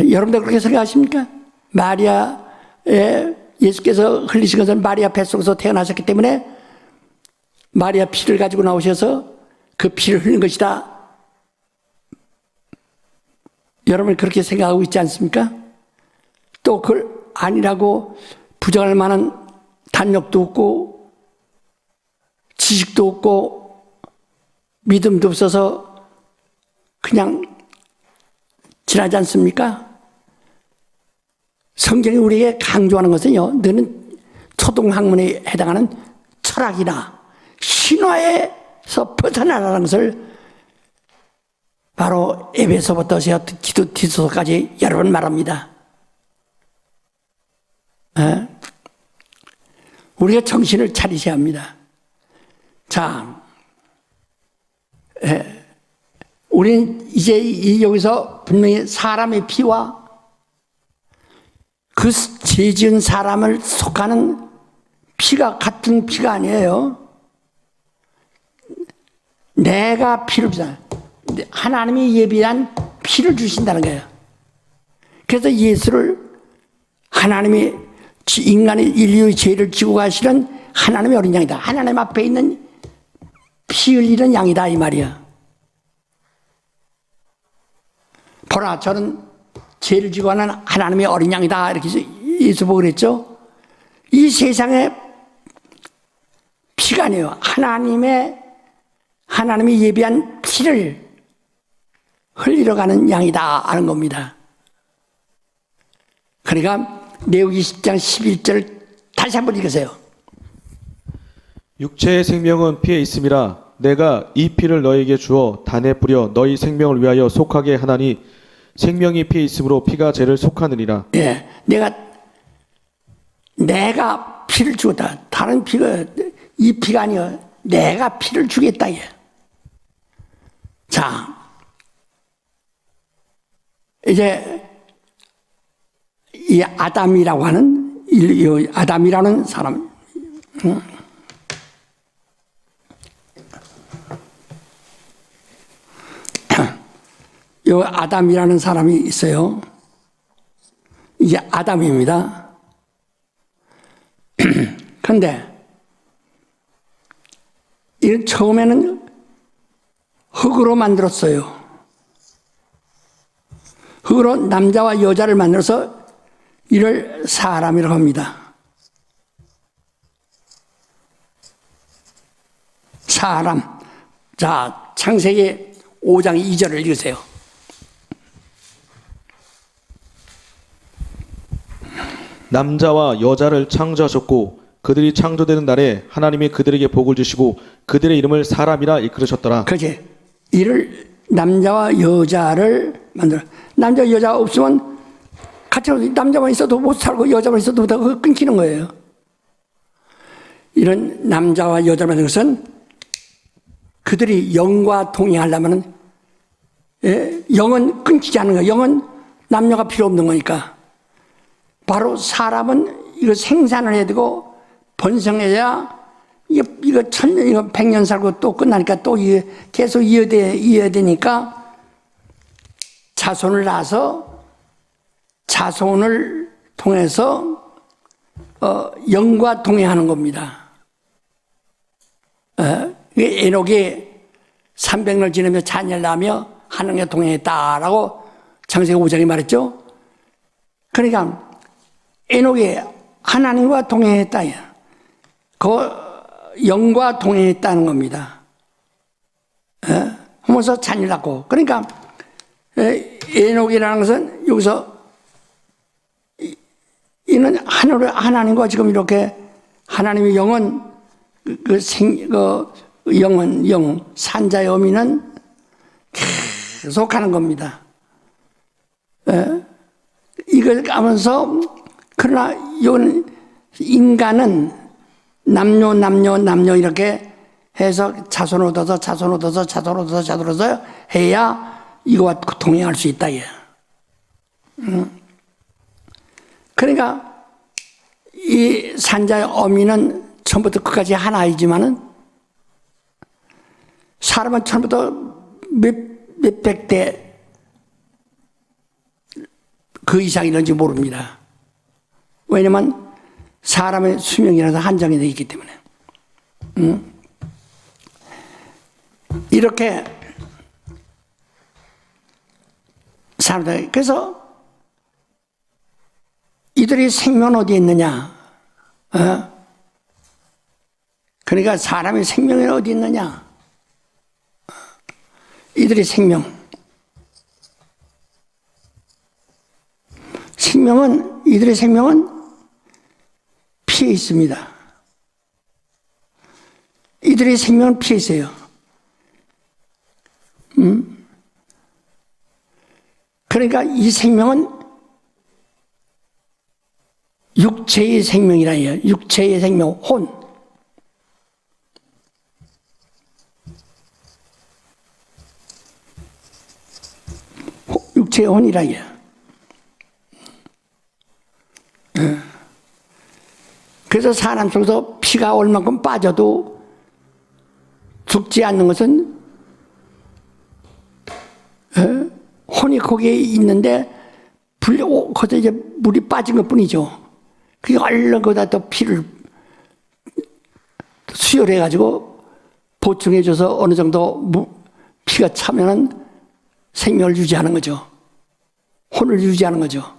여러분들 그렇게 생각하십니까? 예수께서 흘리신 것은 마리아 뱃속에서 태어나셨기 때문에 마리아 피를 가지고 나오셔서 그 피를 흘린 것이다. 여러분이 그렇게 생각하고 있지 않습니까? 또 그걸 아니라고 부정할 만한 단력도 없고 지식도 없고 믿음도 없어서 그냥 지나지 않습니까? 성경이 우리에게 강조하는 것은요, 너는 초등학문에 해당하는 철학이나 신화에서 벗어나라는 것을 바로 에베소부터 디도서까지 여러 번 말합니다. 우리가 정신을 차리셔야 합니다. 자, 우리는 이제 여기서 분명히 사람의 피와 그 죄 지은 사람을 속하는 피가 같은 피가 아니에요. 내가 피를 주잖아요. 하나님이 예비한 피를 주신다는 거예요. 그래서 예수를 하나님이 인간의 인류의 죄를 지고 가시는 하나님의 어린 양이다. 하나님 앞에 있는 피 흘리는 양이다 이 말이야. 보라 저는 죄를 지고 가는 하나님의 어린 양이다 이렇게 예수 보고 그랬죠. 이 세상에 피가 아니에요. 하나님이 예비한 피를 흘리러 가는 양이다 하는 겁니다. 그러니까 레위기 10장 11절 다시 한번 읽으세요. 육체의 생명은 피에 있음이라 내가 이 피를 너에게 주어 단에 뿌려 너희 생명을 위하여 속하게 하나니 생명이 피에 있으므로 피가 죄를 속하느니라. 예, 내가 내가 피를 주겠다. 다른 피가, 이 피가 아니여. 내가 피를 주겠다. 예. 자, 이제 이 아담이라고 하는, 이 아담이라는 사람, 이 아담이라는 사람이 있어요. 이게 아담입니다. 그런데 이는 처음에는 흙으로 만들었어요. 흙으로 남자와 여자를 만들어서 이를 사람이라고 합니다. 사람. 자, 창세기 5장 2절을 읽으세요. 남자와 여자를 창조하셨고 그들이 창조되는 날에 하나님이 그들에게 복을 주시고 그들의 이름을 사람이라 이끌으셨더라. 그렇지. 이를 남자와 여자를 만들어. 남자 여자 없으면 같이 남자만 있어도 못 살고 여자만 있어도 못 하고 끊기는 거예요. 이런 남자와 여자를 만든 것은 그들이 영과 동행하려면 영은 끊기지 않는 거예요. 영은 남녀가 필요 없는 거니까. 바로 사람은 이거 생산을 해야 되고 번성해야 이거 천년, 이거 100년 살고 또 끝나니까 또 계속 이어야 되니까 자손을 낳아서 자손을 통해서 영과 동행하는 겁니다. 에녹이 300년 지나며 자녀를 낳으며 하나님과 동행했다라고 창세기 5장에 말했죠. 그러니까 에녹이 하나님과 동행했다. 그 영과 동행했다는 겁니다. 하면서 자녀를 낳고. 그러니까 에녹이라는 것은 여기서 이는 하나님과 지금 이렇게 하나님의 영은 영은 영 산자의 어미는 계속 가는 겁니다. 이걸 하면서 그러나 이건 인간은 남녀 이렇게 해서 자손 얻어서 해야 이거와 동행할 수 있다. 그러니까 이 산자의 어미는 처음부터 끝까지 하나이지만은 사람은 처음부터 몇백 대 그 이상 있는지 모릅니다. 왜냐면 사람의 수명이라서 한정이 되어 있기 때문에. 이렇게 사람들, 그래서 이들이 생명은 어디에 있느냐? 그러니까 사람의 생명이 어디 있느냐? 이들의 이들의 생명은 피에 있습니다. 이들의 생명은 피에 있어요. 그러니까 이 생명은 육체의 생명이라 해요. 육체의 생명, 혼. 육체의 혼이라 해요. 그래서 사람 속에서 피가 얼만큼 빠져도 죽지 않는 것은 혼이 거기에 있는데 거기서 이제 물이 빠진 것 뿐이죠. 그게 얼른 거기다 또 피를 수혈해가지고 보충해줘서 어느 정도 피가 차면은 생명을 유지하는 거죠. 혼을 유지하는 거죠.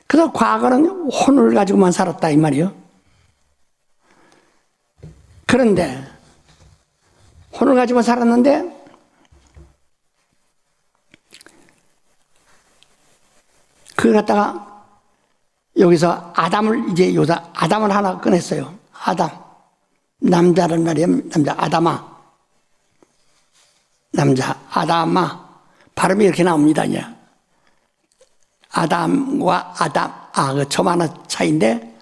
그래서 과거는 혼을 가지고만 살았다 이 말이에요. 그런데 혼을 가지고 살았는데 그걸 갖다가 여기서 아담을 하나 꺼냈어요. 아담. 남자란 말이에요. 남자 아담아. 남자 아담아. 발음이 이렇게 나옵니다. 이제. 아담과 아담. 그 점 하나 차이인데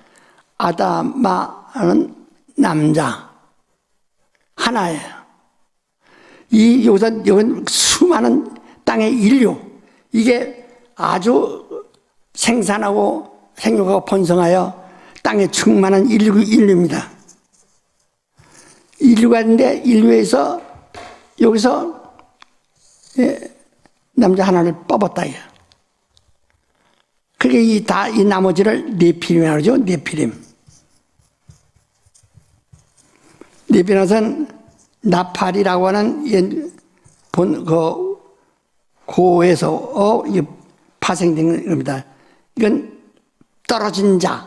아다마는 남자 하나예요. 여기서 수많은 땅의 인류, 이게 아주 생산하고 생육하고 번성하여 땅에 충만한 인류입니다. 인류가 있는데 인류에서 여기서 남자 하나를 뽑았다. 그게 이 나머지를 네피림이라고 그러죠. 네피림. 네피림은 나팔이라고 하는 고에서 파생된 겁니다. 이건 떨어진 자,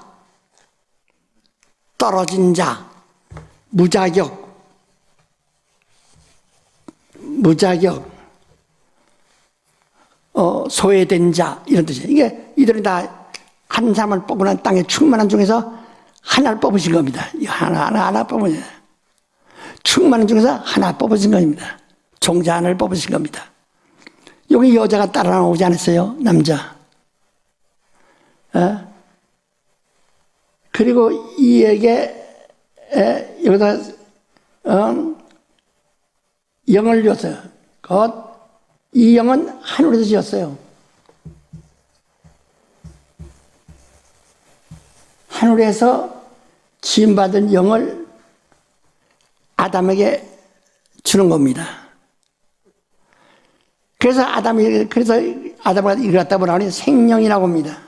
무자격, 소외된 자, 이런 뜻이에요. 이게 이들은 다 한 사람을 뽑고 난 땅에 충만한 중에서 하나를 뽑으신 겁니다. 하나 뽑으신 거예요. 충만한 중에서 하나 뽑으신 겁니다. 종자 하나를 뽑으신 겁니다. 여기 여자가 따라 나오지 않았어요? 남자. 그리고 이에게 여기다 영을 줬어요. 이 영은 하늘에서 지었어요. 하늘에서 지음받은 영을 아담에게 주는 겁니다. 그래서 아담가 이걸 갖다 보라니 생명이라고 합니다.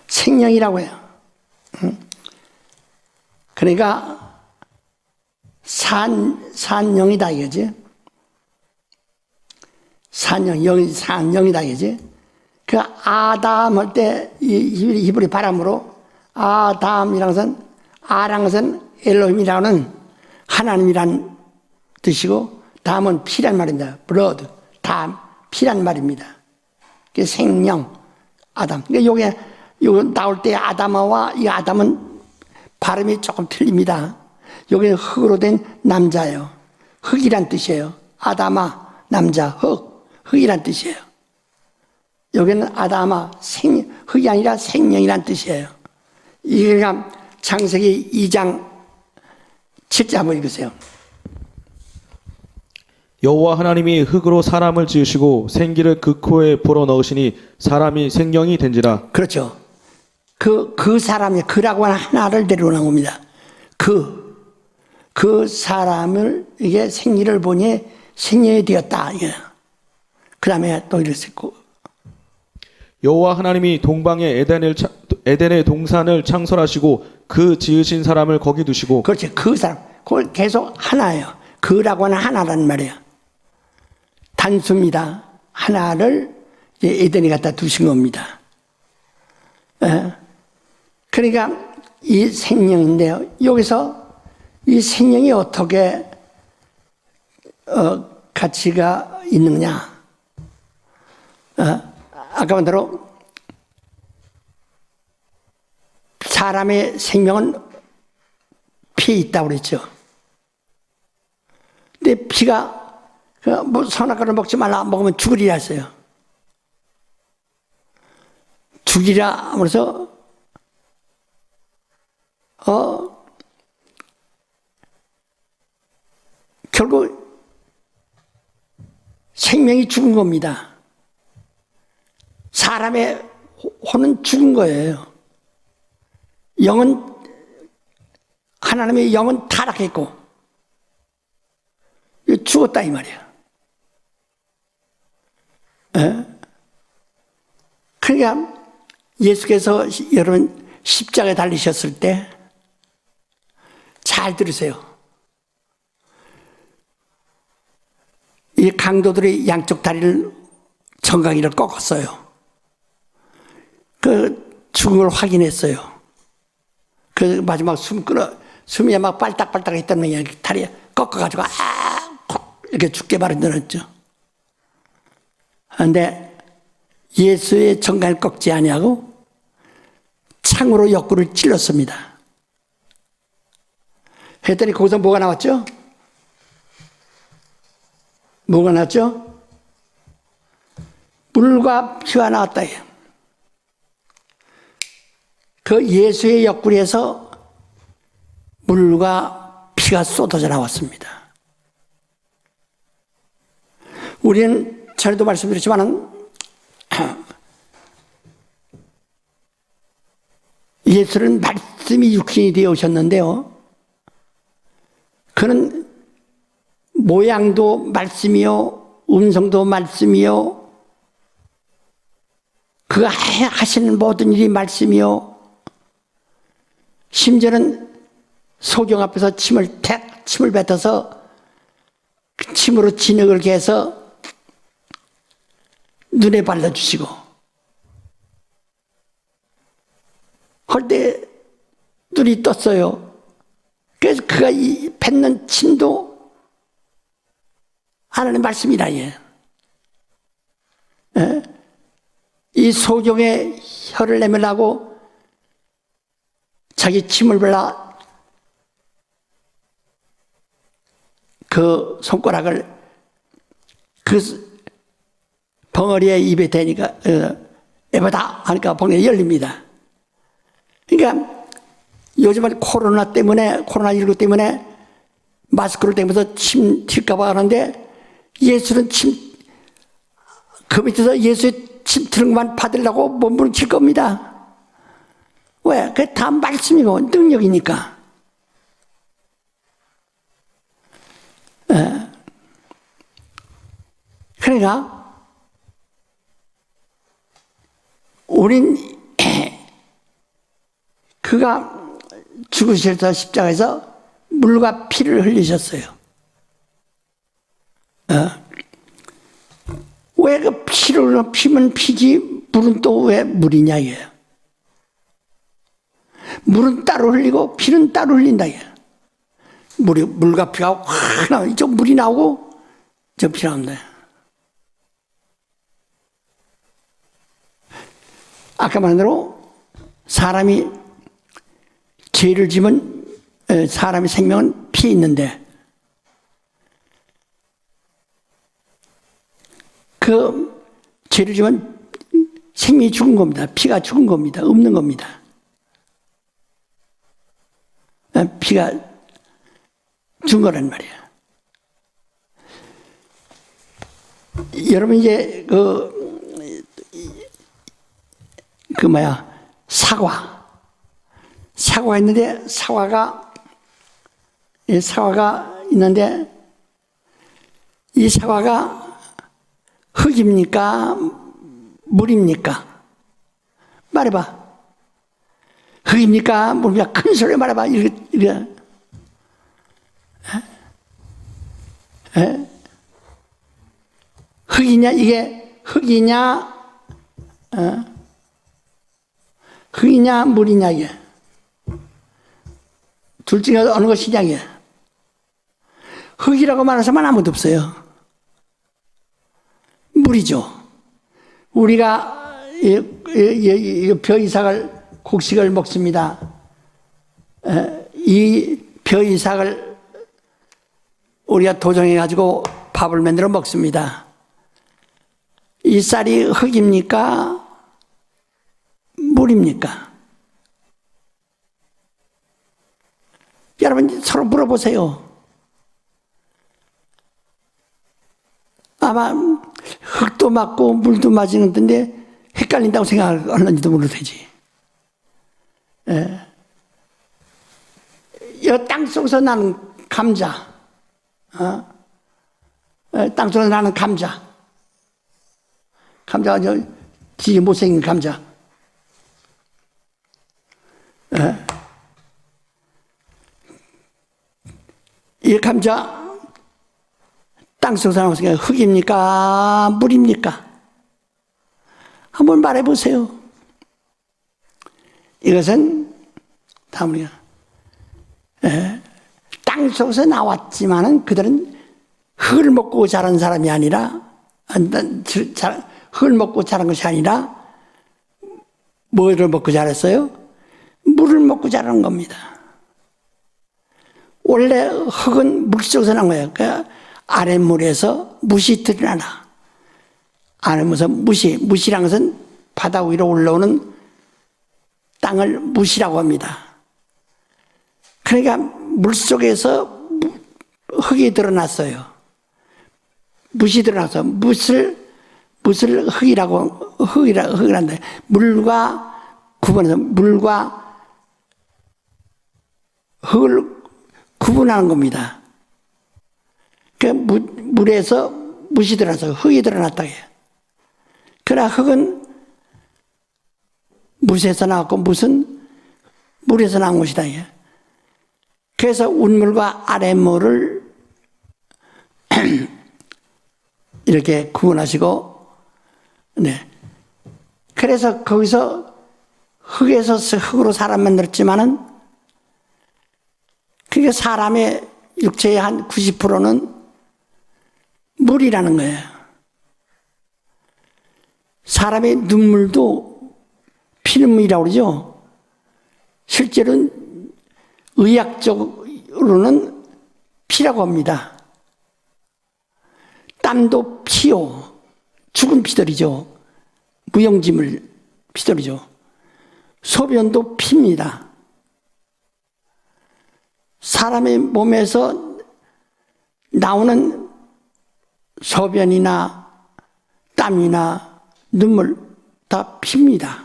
생명이라고 해요. 그러니까 산영이다 이거지. 산영이다 이거지. 그 아담 할 때 이 히브리 발음으로 아담이라는 것은 아라는 것은 엘로힘이라는 하나님이란 뜻이고 담은 피란 말입니다. blood, 담, 피란 말입니다. 그게 생명, 아담. 그러니까 요게 나올 때 아담아와 이 아담은 발음이 조금 틀립니다. 여기는 흙으로 된 남자예요. 흙이란 뜻이에요. 아담아, 남자, 흙이란 뜻이에요. 여기는 아담아, 흙이 아니라 생명이란 뜻이에요. 이게 창세기 2장 7절 한번 읽으세요. 여호와 하나님이 흙으로 사람을 지으시고 생기를 그 코에 불어 넣으시니 사람이 생명이 된지라. 그렇죠. 그 사람이 그라고 하는 하나를 데리고 나온 겁니다. 그 사람을 이게 생리를 보니 생명이 되었다. 그 다음에 또 이랬고 여호와 하나님이 동방에 에덴의 동산을 창설하시고 그 지으신 사람을 거기 두시고. 그렇지. 그 사람 그걸 계속 하나예요. 그라고 하는 하나라는 말이에요. 단수입니다. 하나를 에덴에 갖다 두신 겁니다. 그러니까 이 생명인데요. 여기서 이 생명이 어떻게 가치가 있느냐? 아까 말대로 사람의 생명은 피에 있다고 그랬죠. 근데 피가 뭐 선악과를 먹지 말라 먹으면 죽으리라 했어요. 죽이라 하면서 결국 생명이 죽은 겁니다. 사람의 혼은 죽은 거예요. 영은 하나님의 영은 타락했고 죽었다 이 말이야. 그러니까 예수께서 여러분 십자가에 달리셨을 때 잘 들으세요. 이 강도들이 양쪽 다리를 정강이를 꺾었어요. 그 죽음을 확인했어요. 그 마지막 숨이 막 빨딱빨딱 했다는 게 다리 꺾어가지고 이렇게 죽게 마련했죠. 그런데 예수의 정강을 꺾지 아니하고 창으로 옆구리를 찔렀습니다. 했더니 거기서 뭐가 나왔죠? 뭐가 나왔죠? 물과 피가 나왔다. 그 예수의 옆구리에서 물과 피가 쏟아져 나왔습니다. 우리는 전에도 말씀드렸지만 예수는 말씀이 육신이 되어 오셨는데요. 그는 모양도 말씀이요, 음성도 말씀이요, 그가 하시는 모든 일이 말씀이요, 심지어는 소경 앞에서 침을 뱉어서 그 침으로 진흙을 개서 눈에 발라주시고, 할 때 눈이 떴어요. 그래서 그가 이 뱉는 침도 하나님의 말씀이라. 예. 이 소경의 혀를 내밀라고 자기 침을 발라 그 손가락을 그 벙어리에 입에 대니까 에바다 하니까 벙어리 열립니다. 그러니까 요즘은 코로나19 때문에 마스크를 떼면서 침 튈까봐 하는데, 예수는 그 밑에서 예수의 침 튀는 것만 받으려고 몸부림칠 겁니다. 왜? 그게 다 말씀이고 능력이니까. 그러니까 우린 그가 죽으셔서 십자가에서 물과 피를 흘리셨어요. 왜 그 피를 흘려? 피면 피지 물은 또 왜 물이냐 이게요. 물은 따로 흘리고 피는 따로 흘린다 이게요. 물과 피가 확 나오고, 이쪽 물이 나오고 저 피 나온다. 아까 말한 대로 사람이 죄를 지면 사람의 생명은 피에 있는데, 그 죄를 지면 생명이 죽은 겁니다. 피가 죽은 겁니다. 없는 겁니다. 피가 죽은 거란 말이야. 여러분 이제 사과가 있는데, 사과가 있는데, 이 사과가 흙입니까? 물입니까? 말해봐. 흙입니까? 물입니까? 큰 소리로 말해봐. 이렇게. 흙이냐? 이게 흙이냐? 흙이냐? 물이냐? 이게. 둘 중에 어느 것이냐? 이게. 흙이라고 말하는 사람은 아무도 없어요. 물이죠. 우리가 벼이삭을, 곡식을 먹습니다. 이 벼이삭을 우리가 도정해가지고 밥을 만들어 먹습니다. 이 쌀이 흙입니까? 물입니까? 여러분 서로 물어보세요. 아마 흙도 맞고 물도 맞는데 헷갈린다고 생각하는지도 모르도 되지. 이 땅속에서 나는 감자, 땅속에서 나는 감자가 되게 못생긴 감자. 이 감자 땅속에서 나오니까 흙입니까? 물입니까? 한번 말해보세요. 이것은 다음이야. 땅속에서 나왔지만은 그들은 흙을 먹고 자란 사람이 아니라, 흙을 먹고 자란 것이 아니라 뭐를 먹고 자랐어요? 물을 먹고 자란 겁니다. 원래 흙은 물속에서 난 거예요. 그러니까 아랫물에서 무시 드러나나. 아랫물에서 무시란 것은 바다 위로 올라오는 땅을 무시라고 합니다. 그러니까 물속에서 흙이 드러났어요. 무시 드러나서 흙이란데 물과 구분해서 물과 흙을 구분하는 겁니다. 그 물에서 무시 드러나서 흙이 드러났다 해요. 그러나 흙은 무에서 나왔고 무슨 물에서 나온 것이다. 그래서 운물과 아랫물을 이렇게 구분하시고, 네. 그래서 거기서 흙에서 흙으로 사람 만들었지만은, 그게 사람의 육체의 한 90%는 물이라는 거예요. 사람의 눈물도 피눈물이라고 그러죠. 실제로는 의학적으로는 피라고 합니다. 땀도 피요. 죽은 피들이죠. 무용지물 피들이죠. 소변도 피입니다. 사람의 몸에서 나오는 소변이나 땀이나 눈물 다 피입니다.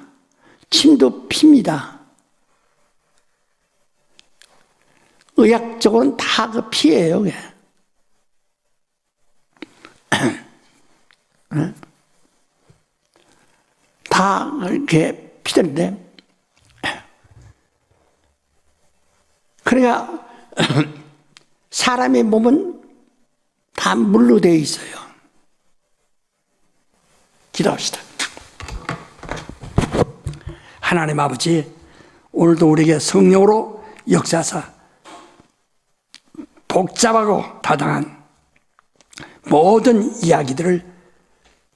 침도 피입니다. 의학적으로는 다 그 피예요. 그게. 다 이렇게 피들인데, 그러니까 사람의 몸은 다 물로 되어 있어요. 기도합시다. 하나님 아버지, 오늘도 우리에게 성령으로 역사하사 복잡하고 다당한 모든 이야기들을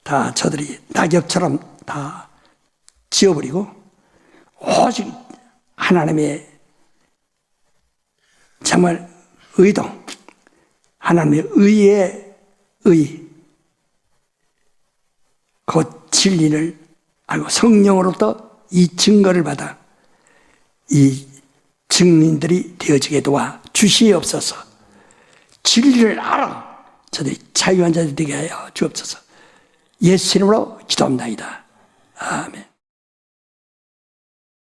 다 저들이 낙엽처럼 다 지워버리고 오직 하나님의 정말 의도, 하나님의 의의 의, 곧 진리를 알고 성령으로부터 이 증거를 받아 이 증인들이 되어지게 도와 주시옵소서. 진리를 알아 저들이 자유한 자들이 되게 하여 주옵소서. 예수 이름으로 기도합니다. 아멘.